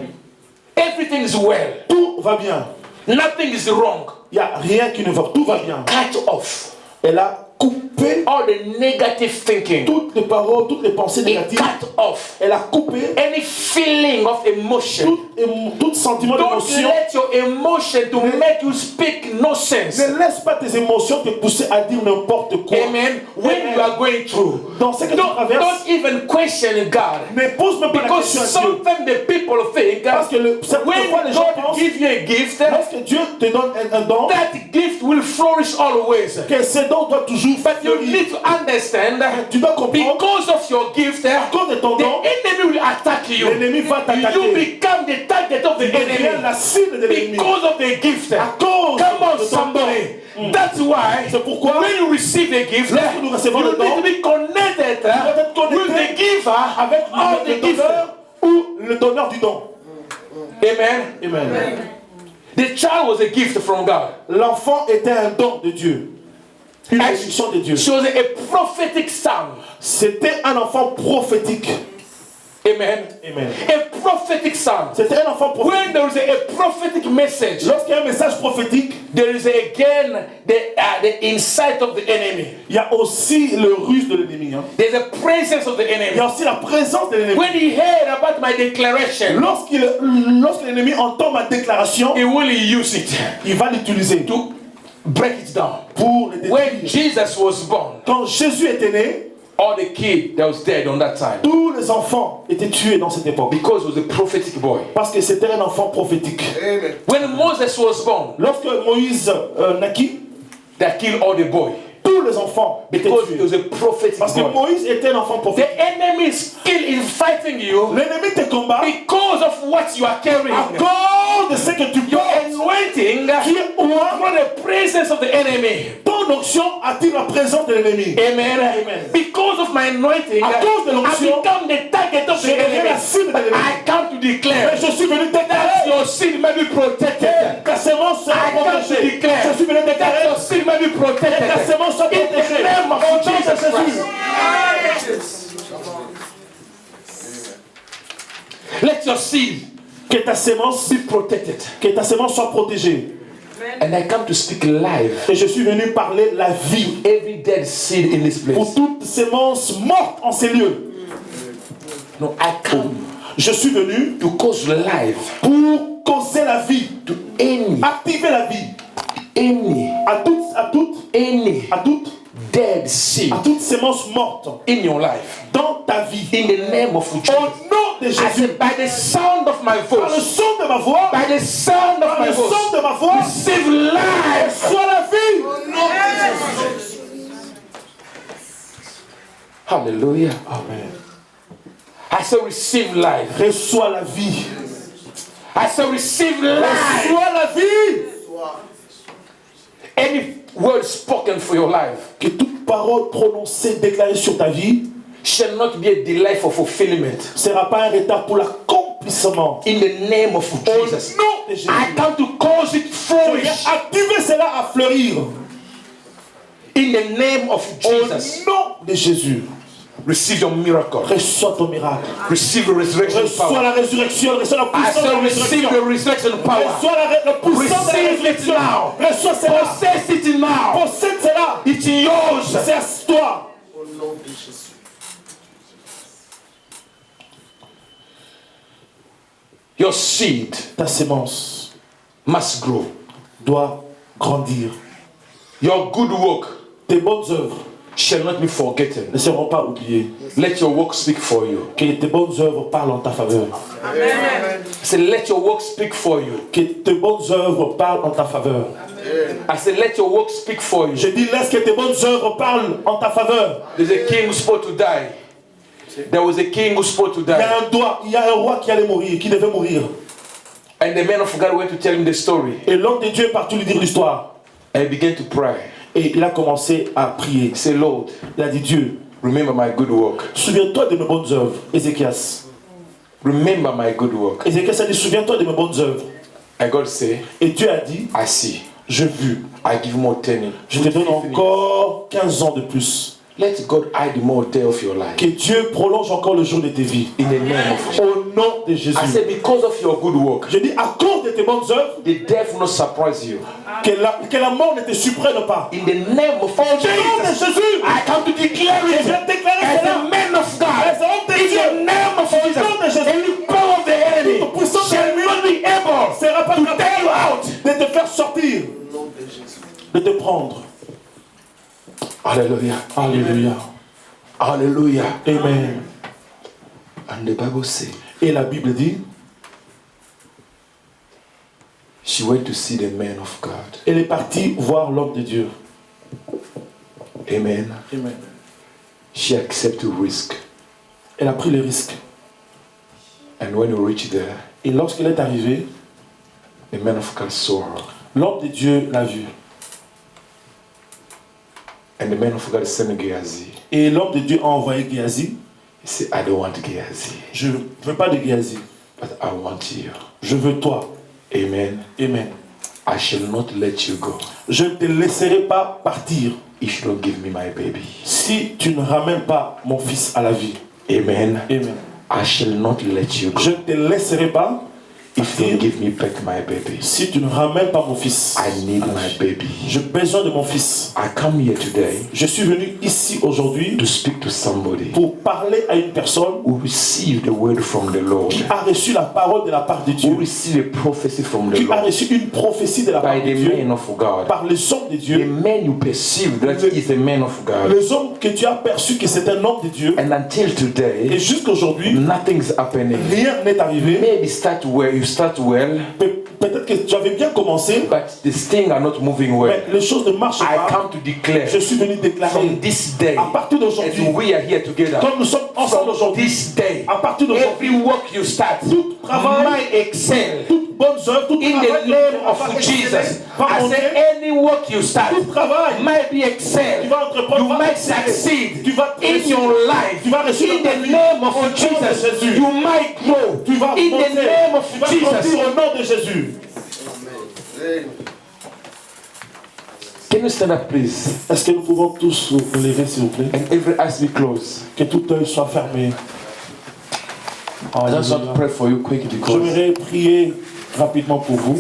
Everything is well. Tout va bien. Nothing is wrong. Il n'y a rien qui ne va. Tout va bien. Cut off Elle a coupé all the negative thinking. toutes les paroles, toutes les pensées It négatives. cut off Elle a coupé any feeling of emotion. tout sentiment Don't d'émotion. let your emotion to make you speak nonsense. Ne laisse pas tes émotions te pousser à dire n'importe quoi. Amen. When you are going through, Dans ce que tu don't traverses, even question God. ne pose même pas la Because question à Dieu. sometimes the people think Parce que certaines fois when les gens God pensent, gives you a gift, lorsque Dieu te donne un don, that gift will flourish always. que ce don doit toujours But you fleurir. need to understand Tu dois comprendre, because of your gift, à cause de ton the don, enemy will attack you. l'ennemi va You t'attaquer. become the target of the Tu deviens la enemy cible de l'ennemi. because of the gift. À cause Come on, de ton somebody. don. That's why C'est pourquoi, when you receive the gift, lorsque nous recevons you le don, need to be connected être connecté with the giver avec of le the gift. donneur ou le donneur du don. Amen. Amen. The child was a gift from God. L'enfant était un don de Dieu. Une bénédiction de Dieu. She was a prophetic son. C'était un enfant prophétique. Amen. Amen. A prophetic son. C'était un enfant prophétique. When there is a prophetic message, Lorsqu'il y a un message prophétique, there is again the insight of the enemy. il y a aussi le ruse de l'ennemi. Hein. There's a presence of the Il y enemy. a aussi la présence de l'ennemi. When he heard about my declaration, Lorsque l'ennemi entend ma déclaration, he will use it il va l'utiliser to break it down. pour le When détruire. Jesus was born, Quand Jésus était né, all the kids that was dead on that time, tous les enfants étaient tués dans cette époque. because he was a prophetic boy. Parce que c'était un enfant prophétique. When Moses was born, Lorsque Moïse naquit, they killed all the boys tous les enfants étaient because he tués. was a prophetic Parce que boy. Moïse était un enfant The prophétique. enemy is still in fighting you L'ennemi te combat because of what you are carrying. à cause de ce que tu Your portes. anointing Tu es oint. from the presence of the enemy. Ton onction attire la présence de l'ennemi. Amen. Amen. Because of my anointing, À cause de I l'onction, become the target of je the deviens la enemy. cible de l'ennemi. I come to declare Mais je suis venu that déclarer your seed may be protected. ta semence sera I come to protégée. declare Je suis venu that déclarer your seed may be que ta protected. semence sera In the protégée. name of Au nom de Jesus Jésus. Let your seed Que ta semence, be protected. que ta semence soit protégée. And I come to speak life. Et je suis venu parler la vie Every dead seed in this pour place. toute semence morte en ces lieux. No, I come Je suis venu to cause life pour causer la vie, to any activer la vie à toute dead seed semence morte in your life. dans ta vie. In the name of Au Jesus. nom de I Jésus, said, by the sound of my par le voice, son de ma voix, by the sound of par my le son voice, de ma voix, receive life. soit la vie. Hallelujah. Amen. I said, receive life. Reçois la vie. I said, receive life. Reçois la vie. Any word spoken for your life Que toute parole prononcée, déclarée sur ta vie, shall not be a delay for fulfillment. ne sera pas un retard pour l'accomplissement. In the name of Au Jesus. nom de Jésus. I come to cause it Je flourish. viens activer cela à fleurir. In the name of Jesus. Au nom de Jésus. Receive your miracle. Reçois ton miracle. Receive the resurrection Reçois power. la résurrection. Reçois la I puissance de la said, receive résurrection. the resurrection power. Reçois la puissance de la Receive it résurrection. now. Reçois cela. Possess it now. Possède cela. It's yours. C'est à toi. Your seed Ta sémence must grow. doit grandir. Your good work Tes bonnes œuvres shall not be forgotten. ne seront pas oubliés. Let your work speak for you. Que tes bonnes œuvres parlent en ta faveur. Amen. I say, let your work speak for you. Que tes bonnes œuvres parlent en ta faveur. I say, let your work speak for you. Je dis, laisse que tes bonnes œuvres parlent en ta faveur. There's a king who's supposed to die. There was a king who's supposed to die. Il y a un roi qui allait mourir, qui devait mourir. And the man of God went to tell him the story. Et l'homme de Dieu est parti lui dire l'histoire. And he began to pray. Et il a commencé à prier. He said, Lord, Il a dit, Dieu, remember my good work. souviens-toi de mes bonnes œuvres. Ézéchias. Remember my good work. Ézéchias a dit, souviens-toi de mes bonnes œuvres. And God said, Et Dieu a dit, I see. j'ai vu. I give more 10. Je te donne encore 15 ans de plus. Let God add more day of your life. Que Dieu prolonge encore le jour de tes vies. In the name of Jesus. Au nom de Jésus. I said, because of your good work, Je dis, à cause de tes bonnes œuvres, the death will not surprise you. que la mort ne te surprenne pas. In the name of Au nom de Jesus, Jésus, I come to declare je it viens déclarer as cela. a man of God. As an homme de In Dieu. the name of Au nom de Jesus, Jésus. any power of the enemy Toute puissance de shall l'ennemi not be able sera pas to take you out. capable de te faire sortir, de te prendre. Hallelujah. Alléluia. Hallelujah. Amen. And the Bible says, Et la Bible dit, she went to see the man of God. elle est partie voir l'homme de Dieu. Amen. Amen. She accepted risk. Elle a pris le risque. And when you reach there, Et lorsqu'elle est arrivée, the man of God saw her. l'homme de Dieu l'a vue. And the man of God sent Gehazi. Et l'homme de Dieu a envoyé Géhazi. He said, I don't want Gehazi, Je ne veux pas de Géhazi. but I want you. Je veux toi. Amen. Amen. I shall not let you go Je ne te laisserai pas partir if you don't give me my baby. si tu ne ramènes pas mon fils à la vie. Amen. Amen. I shall not let you Je go ne te laisserai pas if you don't partir give me back my baby. si tu ne ramènes pas mon fils. I need my baby. J'ai besoin de mon fils. I come here today Je suis venu ici aujourd'hui to speak to somebody pour parler à une personne who received the word from the Lord, qui a reçu la parole de la part de who Dieu, received a prophecy from the qui a Lord reçu une prophétie de la part by de the Dieu, man of God. par les hommes de The Dieu, man you perceive that is a man of God. les hommes que tu as perçus que c'est un homme de Dieu. And until Et today, jusqu'à aujourd'hui, nothing's happening. rien n'est arrivé. Maybe start well, you start well, Peut-être que tu avais bien commencé, but these things are not moving well. mais les choses ne marchent I pas. come to declare Je suis venu déclarer, from this day, à partir as d'aujourd'hui, we are here together, comme nous sommes ensemble from aujourd'hui, this day, à partir d'aujourd'hui, every work you start tout travail, might excel toute bonne œuvre, tout in travail the que name tu vas of Jesus. faire I monter, say any work you start tout travail, might be excel. tu vas entreprendre, You va might exceller. succeed Tu vas in réussir. your life. Tu vas réussir In dans ta the vie. name Au of nom de Jesus, Jésus. you might grow. Tu vas In monter. the name of Tu vas Jesus. grandir au nom de Jésus. Can you stand up, please? Est-ce que nous pouvons tous nous lever, s'il vous plaît? And every eyes be closed. Que tout œil soit fermé. I just want to pray for you quickly because J'aimerais prier rapidement pour vous.